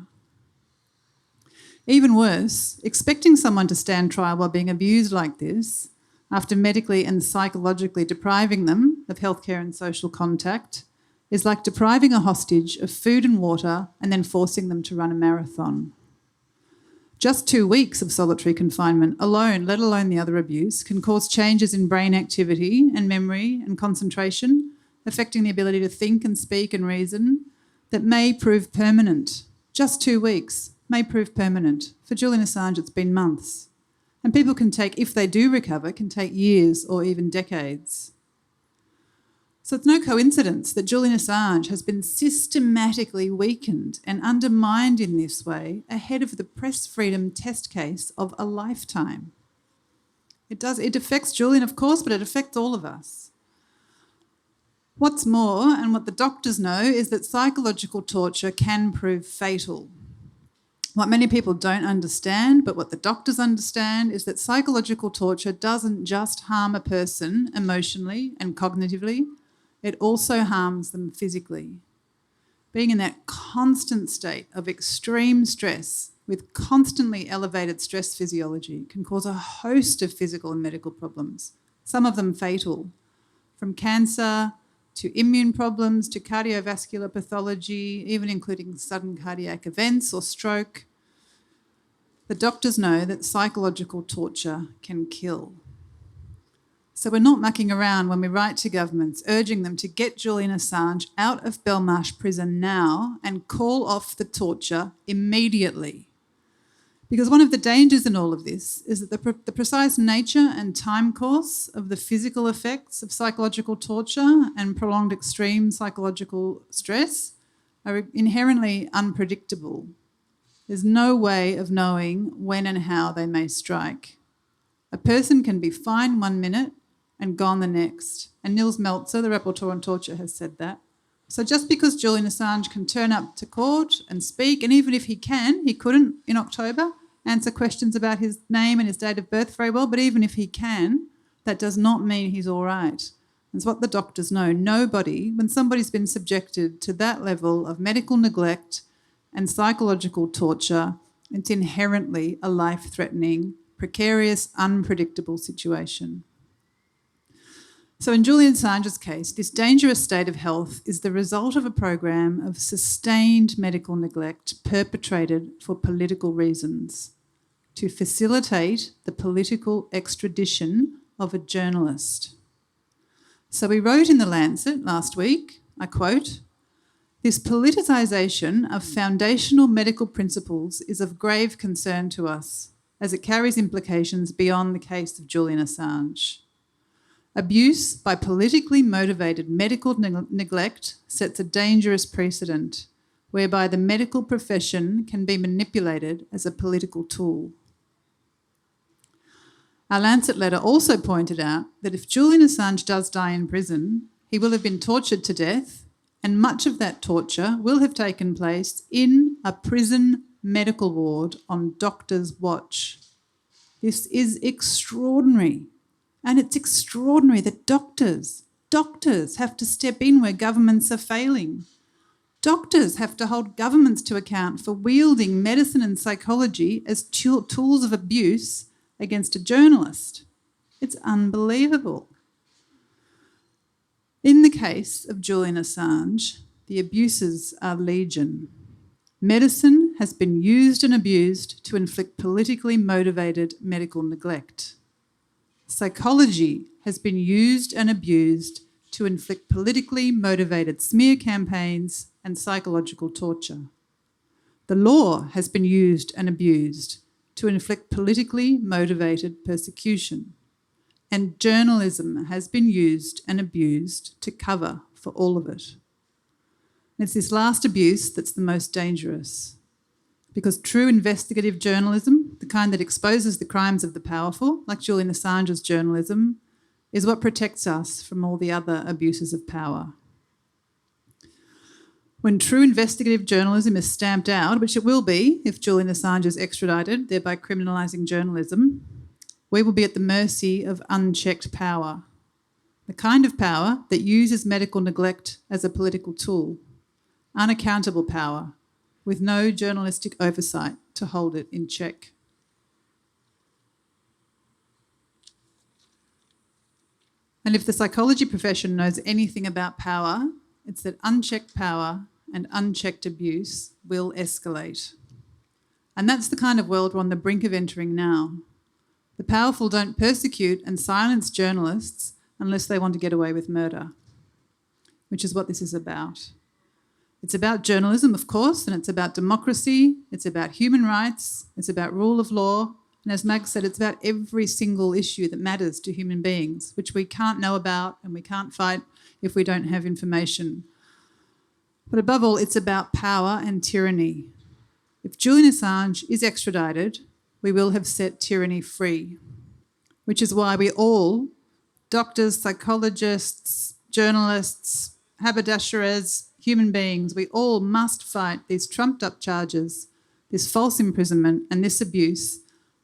Even worse, expecting someone to stand trial while being abused like this, after medically and psychologically depriving them of healthcare and social contact, is like depriving a hostage of food and water and then forcing them to run a marathon. Just 2 weeks of solitary confinement alone, let alone the other abuse, can cause changes in brain activity and memory and concentration, affecting the ability to think and speak and reason, that may prove permanent. Just 2 weeks may prove permanent. For Julian Assange, it's been months. And people can take, if they do recover, can take years or even decades. So it's no coincidence that Julian Assange has been systematically weakened and undermined in this way ahead of the press freedom test case of a lifetime. It affects Julian, of course, but it affects all of us. What's more, and what the doctors know, is that psychological torture can prove fatal. What many people don't understand, but what the doctors understand, is that psychological torture doesn't just harm a person emotionally and cognitively, it also harms them physically. Being in that constant state of extreme stress with constantly elevated stress physiology can cause a host of physical and medical problems, some of them fatal, from cancer to immune problems to cardiovascular pathology, even including sudden cardiac events or stroke. The doctors know that psychological torture can kill. So we're not mucking around when we write to governments urging them to get Julian Assange out of Belmarsh prison now and call off the torture immediately. Because one of the dangers in all of this is that the precise nature and time course of the physical effects of psychological torture and prolonged extreme psychological stress are inherently unpredictable. There's no way of knowing when and how they may strike. A person can be fine 1 minute and gone the next. And Nils Meltzer, the rapporteur on torture, has said that. So just because Julian Assange can turn up to court and speak, and even if he couldn't in October answer questions about his name and his date of birth very well, but even if he can, that does not mean he's all right. It's what the doctors know. Nobody, when somebody's been subjected to that level of medical neglect and psychological torture, it's inherently a life-threatening, precarious, unpredictable situation. So in Julian Assange's case, this dangerous state of health is the result of a program of sustained medical neglect perpetrated for political reasons, to facilitate the political extradition of a journalist. So we wrote in The Lancet last week, I quote, "This politicisation of foundational medical principles is of grave concern to us, as it carries implications beyond the case of Julian Assange. Abuse by politically motivated medical neglect sets a dangerous precedent, whereby the medical profession can be manipulated as a political tool." Our Lancet letter also pointed out that if Julian Assange does die in prison, he will have been tortured to death, and much of that torture will have taken place in a prison medical ward on doctor's watch. This is extraordinary. And it's extraordinary that doctors have to step in where governments are failing. Doctors have to hold governments to account for wielding medicine and psychology as tools of abuse against a journalist. It's unbelievable. In the case of Julian Assange, the abuses are legion. Medicine has been used and abused to inflict politically motivated medical neglect. Psychology has been used and abused to inflict politically motivated smear campaigns and psychological torture. The law has been used and abused to inflict politically motivated persecution. And journalism has been used and abused to cover for all of it. And it's this last abuse that's the most dangerous, because true investigative journalism, the kind that exposes the crimes of the powerful, like Julian Assange's journalism, is what protects us from all the other abuses of power. When true investigative journalism is stamped out, which it will be if Julian Assange is extradited, thereby criminalising journalism, we will be at the mercy of unchecked power, the kind of power that uses medical neglect as a political tool, unaccountable power, with no journalistic oversight to hold it in check. And if the psychology profession knows anything about power, it's that unchecked power and unchecked abuse will escalate. And that's the kind of world we're on the brink of entering now. The powerful don't persecute and silence journalists unless they want to get away with murder, which is what this is about. It's about journalism, of course, and it's about democracy, it's about human rights, it's about rule of law, and as Mag said, it's about every single issue that matters to human beings, which we can't know about and we can't fight if we don't have information. But above all, it's about power and tyranny. If Julian Assange is extradited, we will have set tyranny free, which is why we all, doctors, psychologists, journalists, haberdasherers, human beings, we all must fight these trumped-up charges, this false imprisonment and this abuse,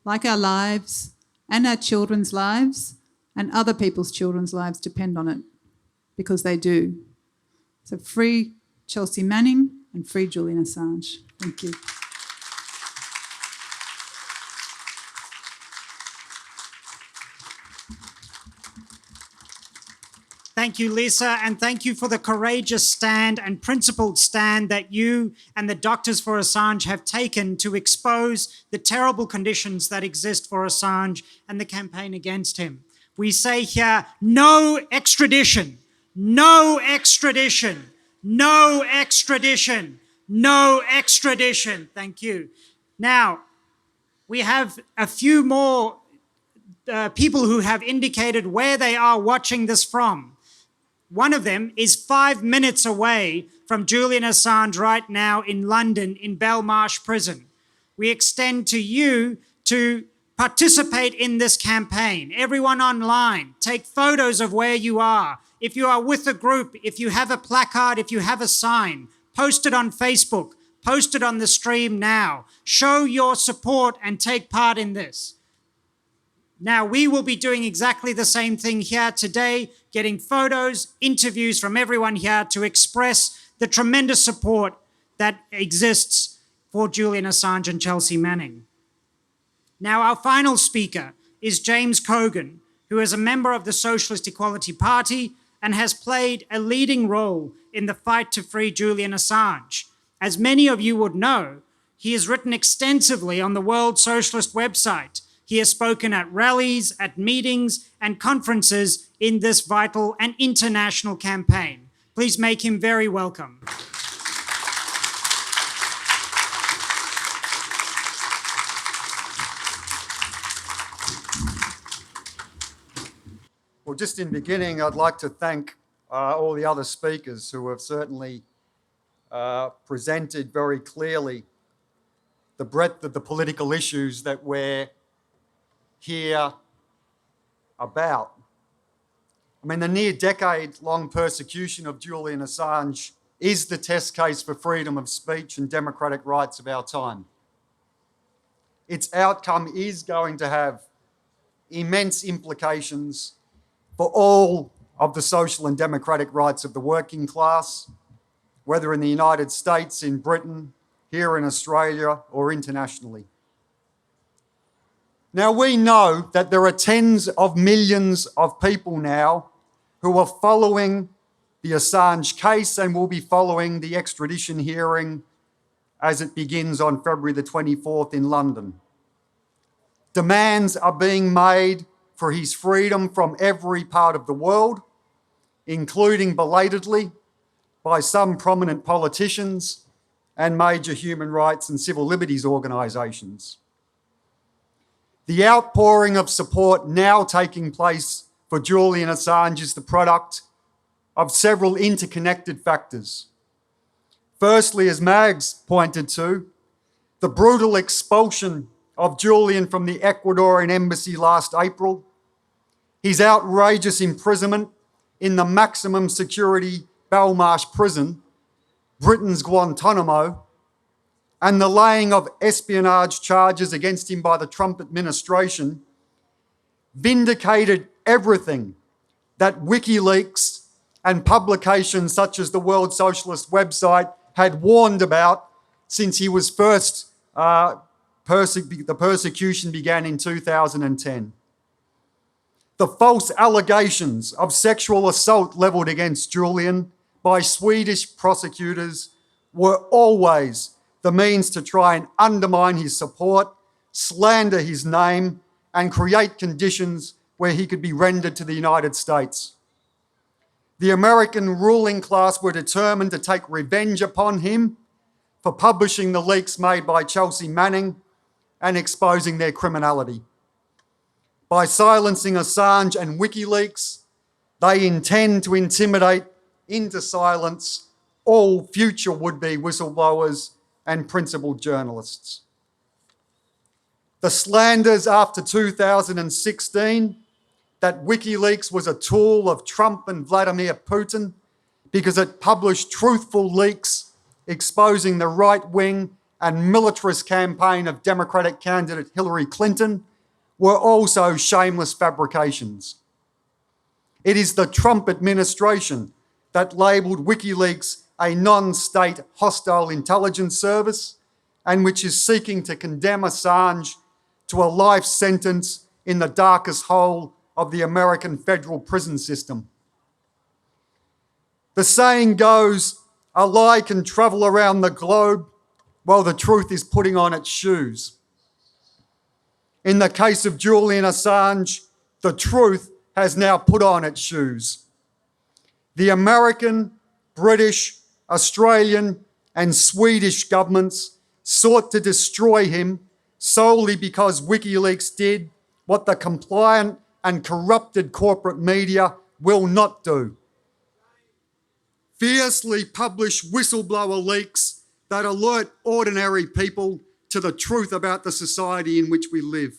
like our lives and our children's lives and other people's children's lives depend on it, because they do. So free Chelsea Manning and free Julian Assange. Thank you. Thank you, Lisa, and thank you for the courageous stand and principled stand that you and the Doctors for Assange have taken to expose the terrible conditions that exist for Assange and the campaign against him. We say here, no extradition, no extradition, no extradition, no extradition. Thank you. Now, we have a few more people who have indicated where they are watching this from. One of them is 5 minutes away from Julian Assange right now in London in Belmarsh Prison. We extend to you to participate in this campaign. Everyone online, take photos of where you are. If you are with a group, if you have a placard, if you have a sign, post it on Facebook, post it on the stream now. Show your support and take part in this. Now, we will be doing exactly the same thing here today, getting photos, interviews from everyone here to express the tremendous support that exists for Julian Assange and Chelsea Manning. Now, our final speaker is James Cogan, who is a member of the Socialist Equality Party and has played a leading role in the fight to free Julian Assange. As many of you would know, he has written extensively on the World Socialist website. He has spoken at rallies, at meetings, and conferences in this vital and international campaign. Please make him very welcome. Well, just in beginning, I'd like to thank all the other speakers who have certainly presented very clearly the breadth of the political issues that we're here about. I mean, the near decade-long persecution of Julian Assange is the test case for freedom of speech and democratic rights of our time. Its outcome is going to have immense implications for all of the social and democratic rights of the working class, whether in the United States, in Britain, here in Australia, or internationally. Now, we know that there are tens of millions of people now who are following the Assange case and will be following the extradition hearing as it begins on February the 24th in London. Demands are being made for his freedom from every part of the world, including belatedly by some prominent politicians and major human rights and civil liberties organisations. The outpouring of support now taking place for Julian Assange is the product of several interconnected factors. Firstly, as Mags pointed to, the brutal expulsion of Julian from the Ecuadorian embassy last April, his outrageous imprisonment in the maximum security Belmarsh prison, Britain's Guantanamo, and the laying of espionage charges against him by the Trump administration vindicated everything that WikiLeaks and publications such as the World Socialist website had warned about since he was first, the persecution began in 2010. The false allegations of sexual assault levelled against Julian by Swedish prosecutors were always the means to try and undermine his support, slander his name, and create conditions where he could be rendered to the United States. The American ruling class were determined to take revenge upon him for publishing the leaks made by Chelsea Manning and exposing their criminality. By silencing Assange and WikiLeaks, they intend to intimidate into silence all future would-be whistleblowers and principled journalists. The slanders after 2016 that WikiLeaks was a tool of Trump and Vladimir Putin because it published truthful leaks exposing the right-wing and militarist campaign of Democratic candidate Hillary Clinton were also shameless fabrications. It is the Trump administration that labelled WikiLeaks a non-state hostile intelligence service and which is seeking to condemn Assange to a life sentence in the darkest hole of the American federal prison system. The saying goes, a lie can travel around the globe while the truth is putting on its shoes. In the case of Julian Assange, the truth has now put on its shoes. The American, British, Australian, and Swedish governments sought to destroy him solely because WikiLeaks did what the compliant and corrupted corporate media will not do. Fiercely publish whistleblower leaks that alert ordinary people to the truth about the society in which we live.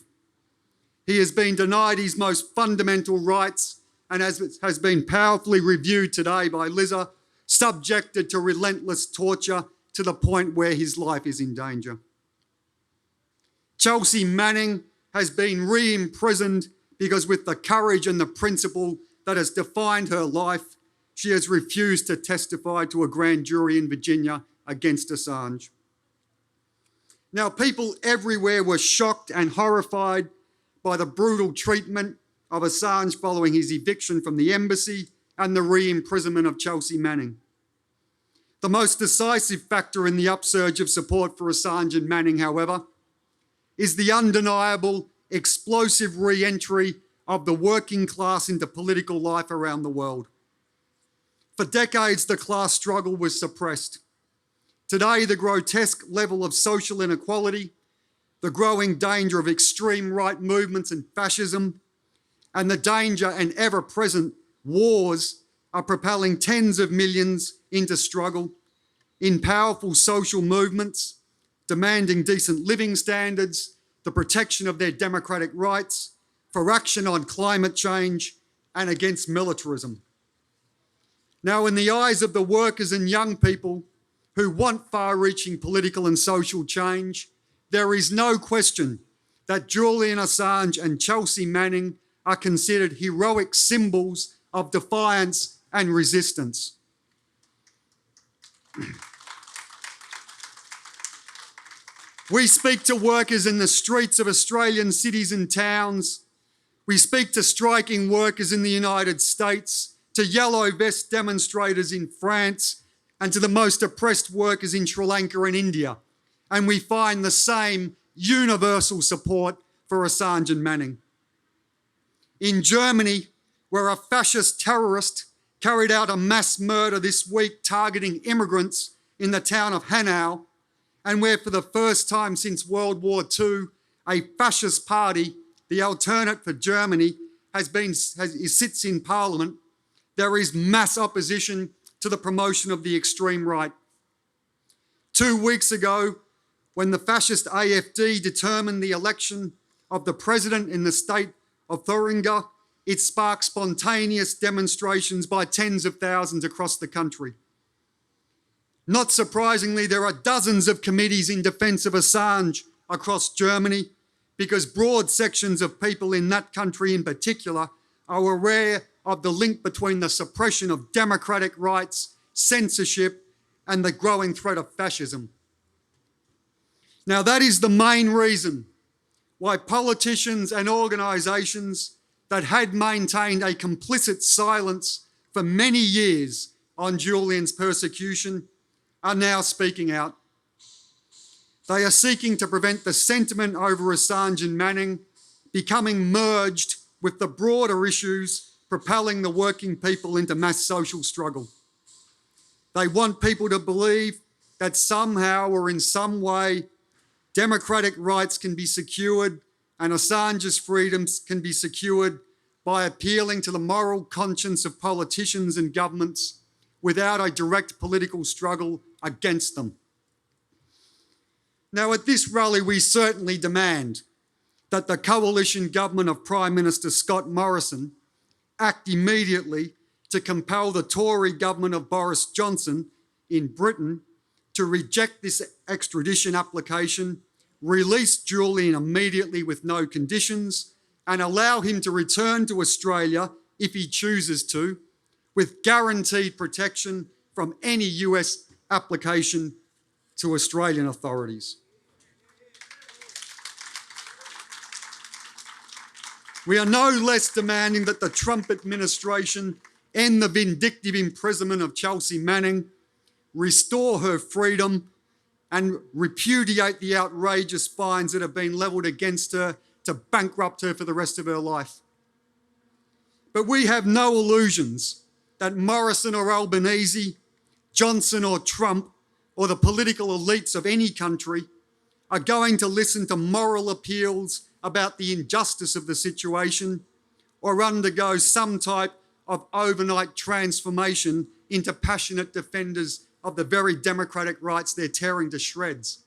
He has been denied his most fundamental rights and, as has been powerfully reviewed today by Liza, subjected to relentless torture to the point where his life is in danger. Chelsea Manning has been re-imprisoned because with the courage and the principle that has defined her life, she has refused to testify to a grand jury in Virginia against Assange. Now, people everywhere were shocked and horrified by the brutal treatment of Assange following his eviction from the embassy and the re-imprisonment of Chelsea Manning. The most decisive factor in the upsurge of support for Assange and Manning, however, is the undeniable, explosive re-entry of the working class into political life around the world. For decades, the class struggle was suppressed. Today, the grotesque level of social inequality, the growing danger of extreme right movements and fascism, and the danger and ever-present wars are propelling tens of millions into struggle in powerful social movements, demanding decent living standards, the protection of their democratic rights, for action on climate change, and against militarism. Now, in the eyes of the workers and young people who want far-reaching political and social change, there is no question that Julian Assange and Chelsea Manning are considered heroic symbols of defiance and resistance. We speak to workers in the streets of Australian cities and towns. We speak to striking workers in the United States, to yellow vest demonstrators in France, and to the most oppressed workers in Sri Lanka and India. And we find the same universal support for Assange and Manning. In Germany, where a fascist terrorist carried out a mass murder this week targeting immigrants in the town of Hanau, and where for the first time since World War II, a fascist party, the Alternate for Germany, sits in Parliament, there is mass opposition to the promotion of the extreme right. 2 weeks ago, when the fascist AfD determined the election of the president in the state of Thuringia, it sparked spontaneous demonstrations by tens of thousands across the country. Not surprisingly, there are dozens of committees in defence of Assange across Germany because broad sections of people in that country in particular are aware of the link between the suppression of democratic rights, censorship, and the growing threat of fascism. Now, that is the main reason why politicians and organisations that had maintained a complicit silence for many years on Julian's persecution are now speaking out. They are seeking to prevent the sentiment over Assange and Manning becoming merged with the broader issues propelling the working people into mass social struggle. They want people to believe that somehow or in some way democratic rights can be secured and Assange's freedoms can be secured by appealing to the moral conscience of politicians and governments without a direct political struggle against them. Now, at this rally, we certainly demand that the coalition government of Prime Minister Scott Morrison act immediately to compel the Tory government of Boris Johnson in Britain to reject this extradition application, release Julian immediately with no conditions, and allow him to return to Australia if he chooses to, with guaranteed protection from any US application to Australian authorities. We are no less demanding that the Trump administration end the vindictive imprisonment of Chelsea Manning, restore her freedom, and repudiate the outrageous fines that have been levelled against her to bankrupt her for the rest of her life. But we have no illusions that Morrison or Albanese, Johnson or Trump, or the political elites of any country are going to listen to moral appeals about the injustice of the situation or undergo some type of overnight transformation into passionate defenders of the very democratic rights they're tearing to shreds.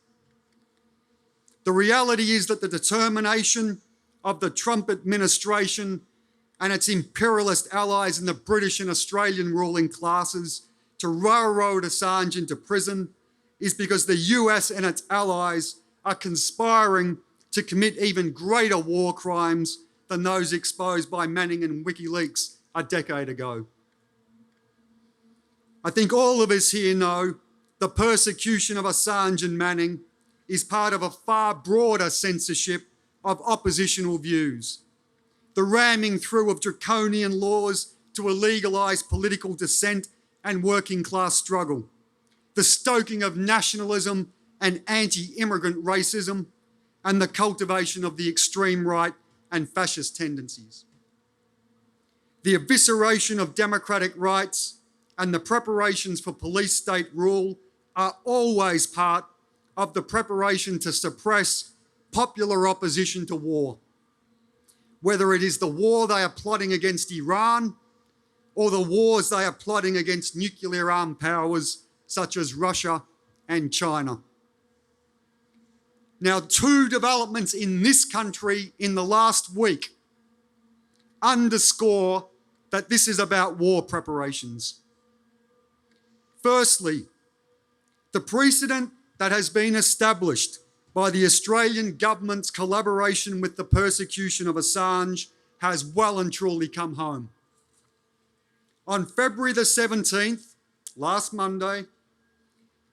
The reality is that the determination of the Trump administration and its imperialist allies in the British and Australian ruling classes to railroad Assange into prison is because the US and its allies are conspiring to commit even greater war crimes than those exposed by Manning and WikiLeaks a decade ago. I think all of us here know the persecution of Assange and Manning is part of a far broader censorship of oppositional views, the ramming through of draconian laws to illegalise political dissent and working class struggle, the stoking of nationalism and anti-immigrant racism, and the cultivation of the extreme right and fascist tendencies. The evisceration of democratic rights and the preparations for police state rule are always part of the preparation to suppress popular opposition to war, whether it is the war they are plotting against Iran or the wars they are plotting against nuclear armed powers such as Russia and China. Now, two developments in this country in the last week underscore that this is about war preparations. Firstly, the precedent that has been established by the Australian government's collaboration with the persecution of Assange has well and truly come home. On February the 17th, last Monday,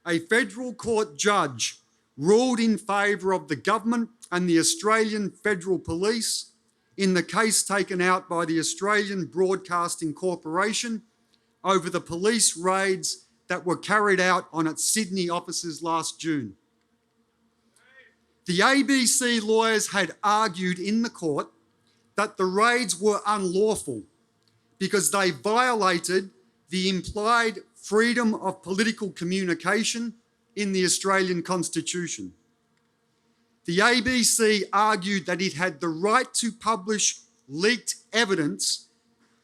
a federal court judge ruled in favour of the government and the Australian Federal Police in the case taken out by the Australian Broadcasting Corporation over the police raids that were carried out on its Sydney offices last June. The ABC lawyers had argued in the court that the raids were unlawful because they violated the implied freedom of political communication in the Australian Constitution. The ABC argued that it had the right to publish leaked evidence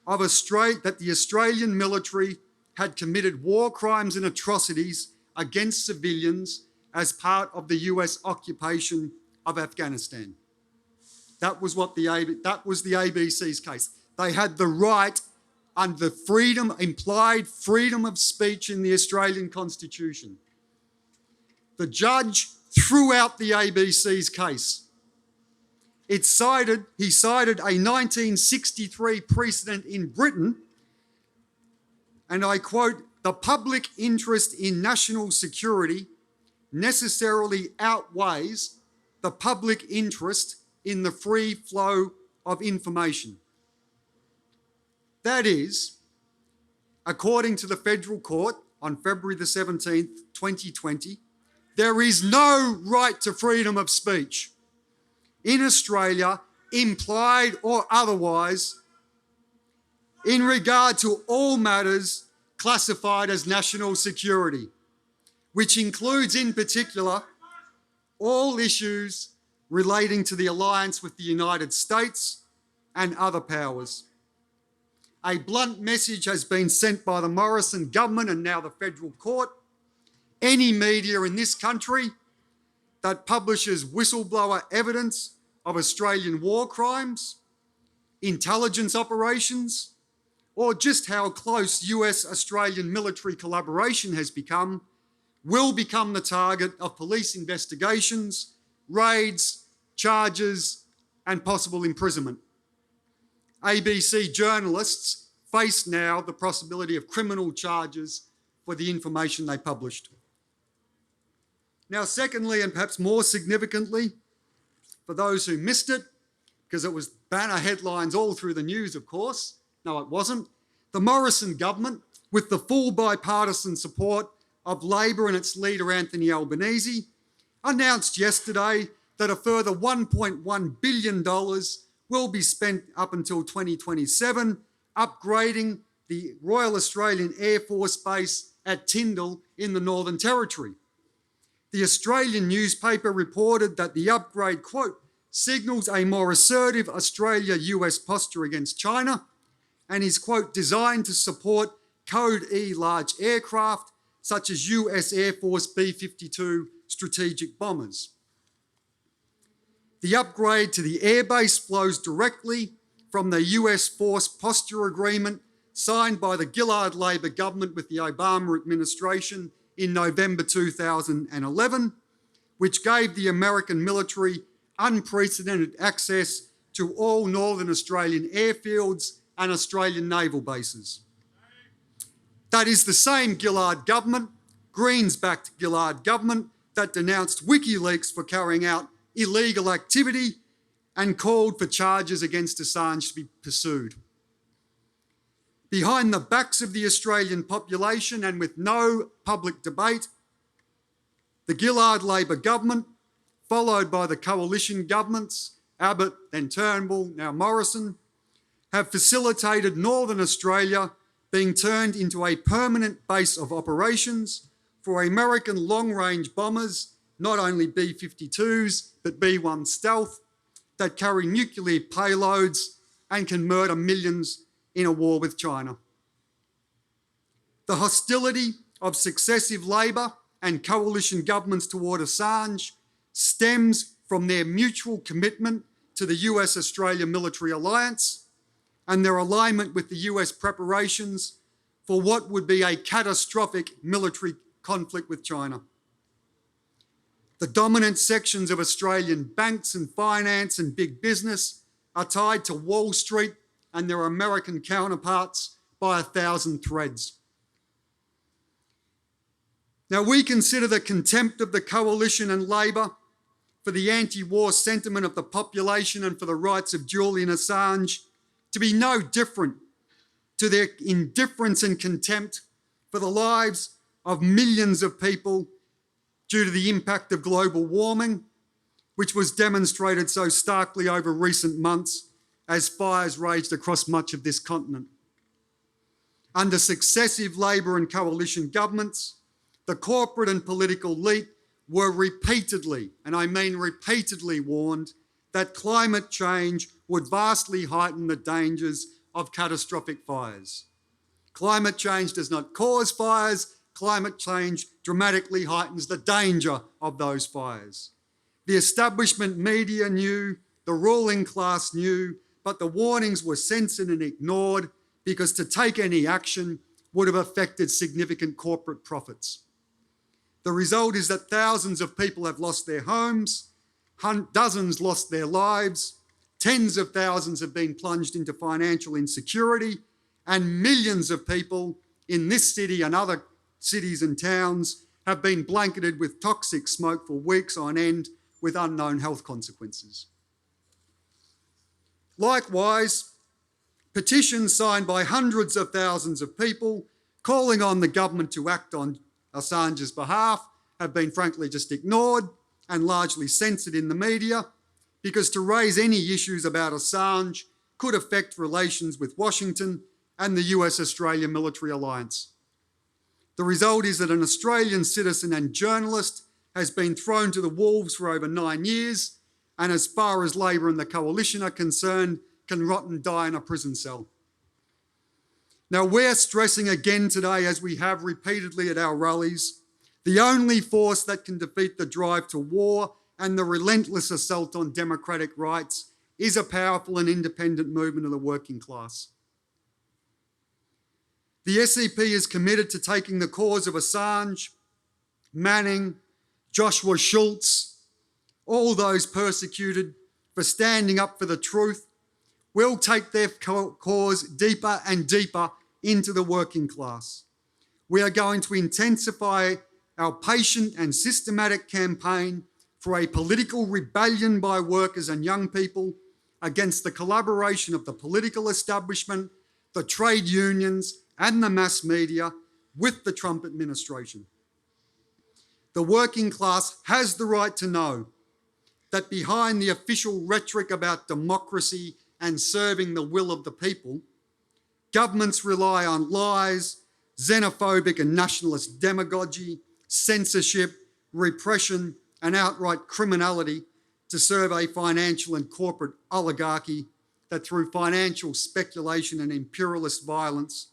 of that the Australian military had committed war crimes and atrocities against civilians as part of the US occupation of Afghanistan. That was the ABC's case. They had the right under the implied freedom of speech in the Australian Constitution. The judge threw out the ABC's case. He cited a 1963 precedent in Britain, and I quote, "The public interest in national security necessarily outweighs the public interest in the free flow of information." That is, according to the federal court on February the 17th, 2020, there is no right to freedom of speech in Australia, implied or otherwise, in regard to all matters classified as national security, which includes in particular all issues relating to the alliance with the United States and other powers. A blunt message has been sent by the Morrison government and now the federal court. Any media in this country that publishes whistleblower evidence of Australian war crimes, intelligence operations, or just how close US-Australian military collaboration has become, will become the target of police investigations, raids, charges, and possible imprisonment. ABC journalists face now the possibility of criminal charges for the information they published. Now, secondly, and perhaps more significantly, for those who missed it, because it was banner headlines all through the news, of course. No, it wasn't. The Morrison government, with the full bipartisan support of Labor and its leader, Anthony Albanese, announced yesterday that a further $1.1 billion will be spent up until 2027, upgrading the Royal Australian Air Force Base at Tyndall in the Northern Territory. The Australian newspaper reported that the upgrade, quote, signals a more assertive Australia-US posture against China and is, quote, designed to support Code E large aircraft such as US Air Force B-52 strategic bombers. The upgrade to the airbase flows directly from the US Force Posture Agreement signed by the Gillard Labor government with the Obama administration in November 2011, which gave the American military unprecedented access to all Northern Australian airfields and Australian naval bases. That is the same Gillard government, Greens-backed Gillard government, that denounced WikiLeaks for carrying out illegal activity and called for charges against Assange to be pursued. Behind the backs of the Australian population and with no public debate, the Gillard Labor government, followed by the coalition governments, Abbott, then Turnbull, now Morrison, have facilitated Northern Australia being turned into a permanent base of operations for American long-range bombers, not only B-52s, but B-1 stealth, that carry nuclear payloads and can murder millions in a war with China. The hostility of successive Labor and coalition governments toward Assange stems from their mutual commitment to the US-Australia military alliance and their alignment with the US preparations for what would be a catastrophic military conflict with China. The dominant sections of Australian banks and finance and big business are tied to Wall Street and their American counterparts by 1,000 threads. Now, we consider the contempt of the coalition and Labor for the anti-war sentiment of the population and for the rights of Julian Assange to be no different to their indifference and contempt for the lives of millions of people due to the impact of global warming, which was demonstrated so starkly over recent months as fires raged across much of this continent. Under successive Labor and coalition governments, the corporate and political elite were repeatedly, and I mean repeatedly, warned that climate change would vastly heighten the dangers of catastrophic fires. Climate change does not cause fires. Climate change dramatically heightens the danger of those fires. The establishment media knew, the ruling class knew, but the warnings were censored and ignored because to take any action would have affected significant corporate profits. The result is that thousands of people have lost their homes, dozens lost their lives, tens of thousands have been plunged into financial insecurity, and millions of people in this city and other cities and towns have been blanketed with toxic smoke for weeks on end with unknown health consequences. Likewise, petitions signed by hundreds of thousands of people calling on the government to act on Assange's behalf have been frankly just ignored and largely censored in the media because to raise any issues about Assange could affect relations with Washington and the US-Australia military alliance. The result is that an Australian citizen and journalist has been thrown to the wolves for over 9 years, and as far as Labor and the coalition are concerned, can rot and die in a prison cell. Now, we're stressing again today, as we have repeatedly at our rallies, the only force that can defeat the drive to war and the relentless assault on democratic rights is a powerful and independent movement of the working class. The SEP is committed to taking the cause of Assange, Manning, Joshua Schultz, all those persecuted for standing up for the truth. We'll take their cause deeper and deeper into the working class. We are going to intensify our patient and systematic campaign for a political rebellion by workers and young people against the collaboration of the political establishment, the trade unions, and the mass media with the Trump administration. The working class has the right to know that behind the official rhetoric about democracy and serving the will of the people, governments rely on lies, xenophobic and nationalist demagogy, censorship, repression, and outright criminality to serve a financial and corporate oligarchy that through financial speculation and imperialist violence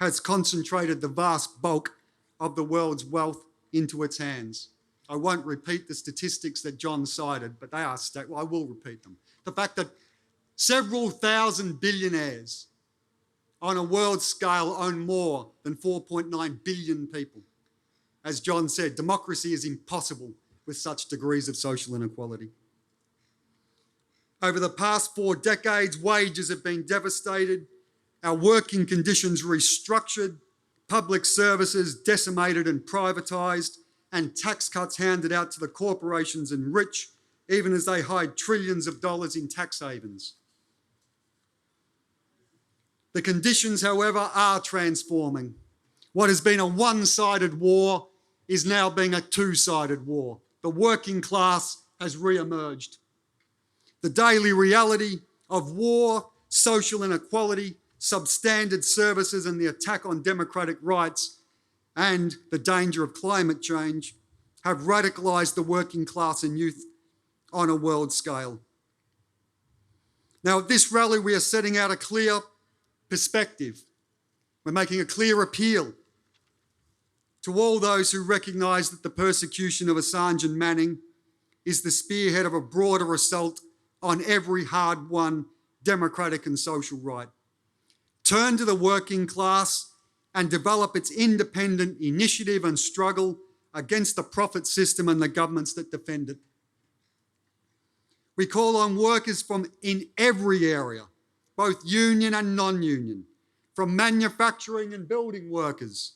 has concentrated the vast bulk of the world's wealth into its hands. I won't repeat the statistics that John cited, but they are well, I will repeat them. The fact that several thousand billionaires on a world scale own more than 4.9 billion people. As John said, democracy is impossible with such degrees of social inequality. Over the past 4 decades, wages have been devastated, our working conditions restructured, public services decimated and privatised, and tax cuts handed out to the corporations and rich, even as they hide trillions of dollars in tax havens. The conditions, however, are transforming. What has been a one-sided war is now being a two-sided war. The working class has re-emerged. The daily reality of war, social inequality, substandard services, and the attack on democratic rights and the danger of climate change have radicalised the working class and youth on a world scale. Now, at this rally, we are setting out a clear perspective. We're making a clear appeal to all those who recognise that the persecution of Assange and Manning is the spearhead of a broader assault on every hard-won democratic and social right. Turn to the working class and develop its independent initiative and struggle against the profit system and the governments that defend it. We call on workers from in every area, both union and non-union, from manufacturing and building workers,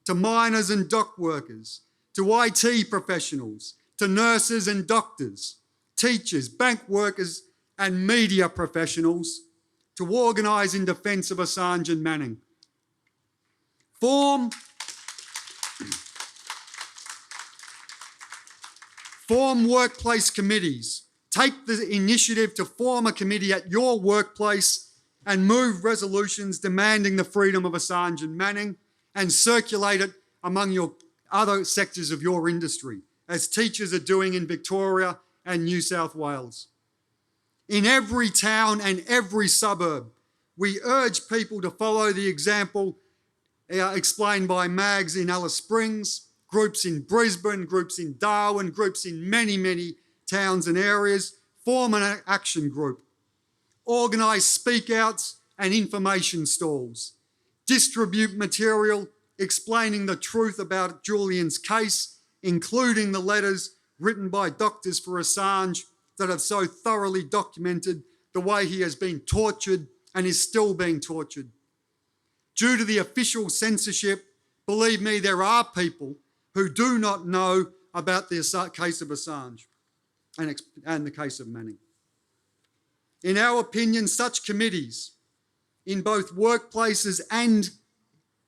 to miners and dock workers, to IT professionals, to nurses and doctors, teachers, bank workers and media professionals, to organise in defence of Assange and Manning. Form workplace committees. Take the initiative to form a committee at your workplace and move resolutions demanding the freedom of Assange and Manning and circulate it among your other sectors of your industry, as teachers are doing in Victoria and New South Wales. In every town and every suburb, we urge people to follow the example explained by Mags in Alice Springs, groups in Brisbane, groups in Darwin, groups in many, many towns and areas. Form an action group. Organise speak-outs and information stalls. Distribute material explaining the truth about Julian's case, including the letters written by doctors for Assange that have so thoroughly documented the way he has been tortured and is still being tortured. Due to the official censorship, believe me, there are people who do not know about the case of Assange and the case of Manning. In our opinion, such committees in both workplaces and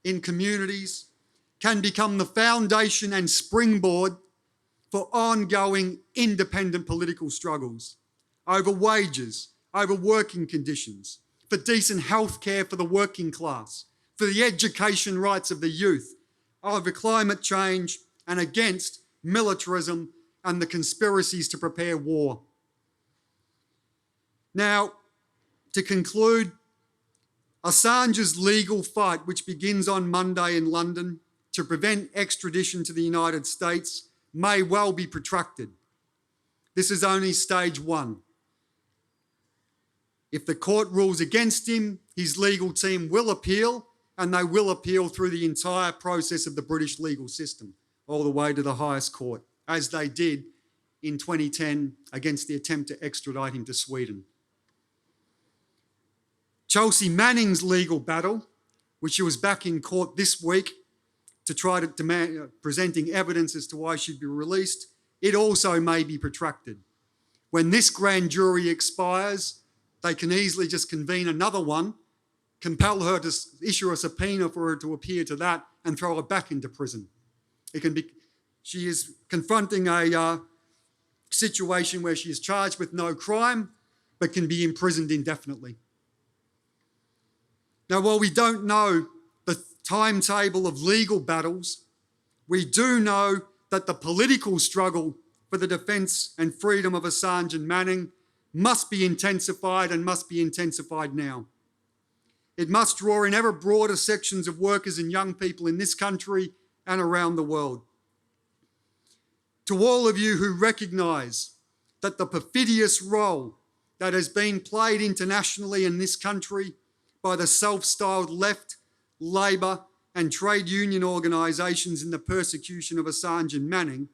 in communities can become the foundation and springboard for ongoing independent political struggles over wages, over working conditions, for decent health care for the working class, for the education rights of the youth, over climate change, and against militarism and the conspiracies to prepare war. Now, to conclude, Assange's legal fight, which begins on Monday in London to prevent extradition to the United States, may well be protracted. This is only stage one. If the court rules against him, his legal team will appeal, and they will appeal through the entire process of the British legal system, all the way to the highest court, as they did in 2010 against the attempt to extradite him to Sweden. Chelsea Manning's legal battle, which she was back in court this week to try to demand presenting evidence as to why she'd be released, it also may be protracted. When this grand jury expires, they can easily just convene another one, compel her to issue a subpoena for her to appear to that, and throw her back into prison. She is confronting a situation where she is charged with no crime, but can be imprisoned indefinitely. Now, while we don't know the timetable of legal battles, we do know that the political struggle for the defence and freedom of Assange and Manning must be intensified, and must be intensified now. It must draw in ever broader sections of workers and young people in this country and around the world. To all of you who recognise that the perfidious role that has been played internationally in this country by the self-styled left, Labor and trade union organisations in the persecution of Assange and Manning,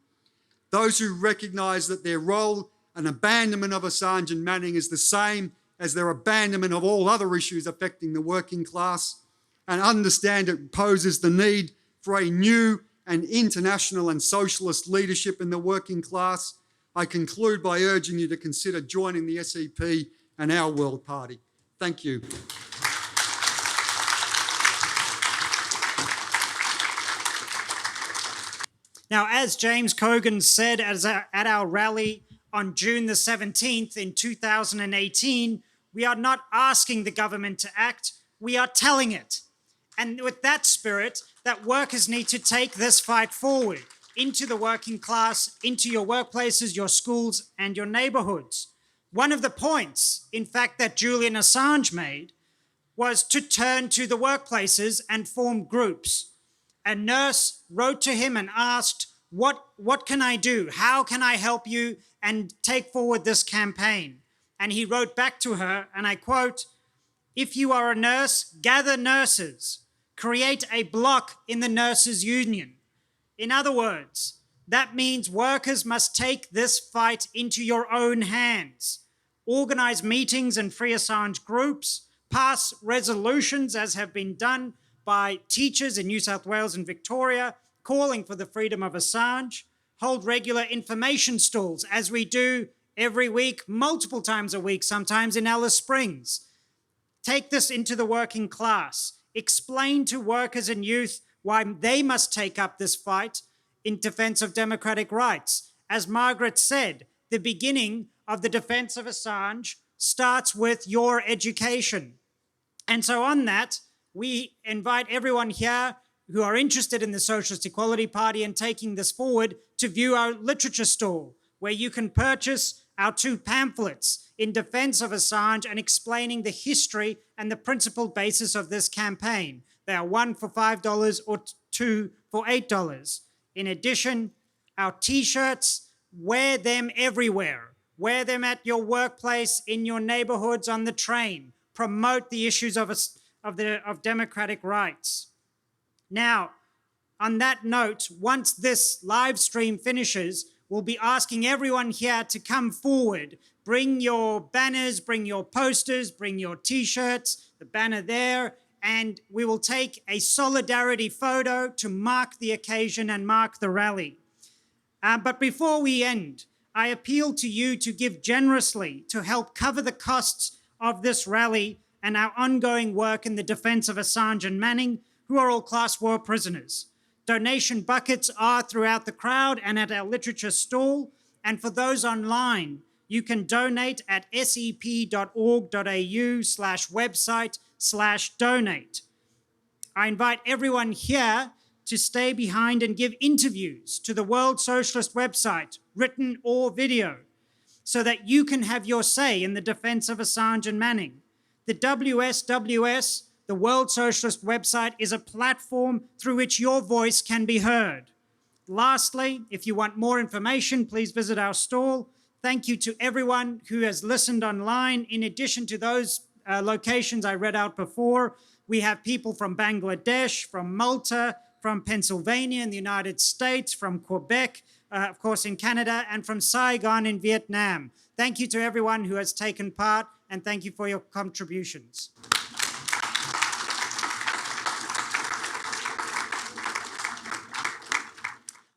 those who recognise that their role and abandonment of Assange and Manning is the same as their abandonment of all other issues affecting the working class, and understand it poses the need for a new and international and socialist leadership in the working class, I conclude by urging you to consider joining the SEP and our World Party. Thank you. Now, as James Cogan said at our rally on June the 17th in 2018, we are not asking the government to act, we are telling it. And with that spirit, that workers need to take this fight forward into the working class, into your workplaces, your schools, and your neighborhoods. One of the points, in fact, that Julian Assange made was to turn to the workplaces and form groups. A nurse wrote to him and asked, what can I do? How can I help you and take forward this campaign? And he wrote back to her, and I quote, "If you are a nurse, gather nurses. Create a block in the nurses' union." In other words, that means workers must take this fight into your own hands. Organize meetings and free Assange groups, pass resolutions as have been done by teachers in New South Wales and Victoria calling for the freedom of Assange, hold regular information stalls as we do every week, multiple times a week, sometimes in Alice Springs. Take this into the working class. Explain to workers and youth why they must take up this fight in defense of democratic rights. As Margaret said, the beginning of the defense of Assange starts with your education. And so on that, we invite everyone here who are interested in the Socialist Equality Party and taking this forward to view our literature stall, where you can purchase our 2 pamphlets in defense of Assange and explaining the history and the principal basis of this campaign. They are 1 for $5 or 2 for $8. In addition, our t-shirts, wear them everywhere. Wear them at your workplace, in your neighborhoods, on the train. Promote the issues of democratic rights. Now, on that note, once this live stream finishes, we'll be asking everyone here to come forward. Bring your banners, bring your posters, bring your t-shirts, the banner there, and we will take a solidarity photo to mark the occasion and mark the rally. But before we end, I appeal to you to give generously to help cover the costs of this rally and our ongoing work in the defense of Assange and Manning, who are all class war prisoners. Donation buckets are throughout the crowd and at our literature stall. And for those online, you can donate at sep.org.au/website/donate. I invite everyone here to stay behind and give interviews to the World Socialist website, written or video, so that you can have your say in the defense of Assange and Manning. The WSWS, the World Socialist website, is a platform through which your voice can be heard. Lastly, if you want more information, please visit our stall. Thank you to everyone who has listened online. In addition to those locations I read out before, we have people from Bangladesh, from Malta, from Pennsylvania in the United States, from Quebec, of course in Canada, and from Saigon in Vietnam. Thank you to everyone who has taken part, and thank you for your contributions.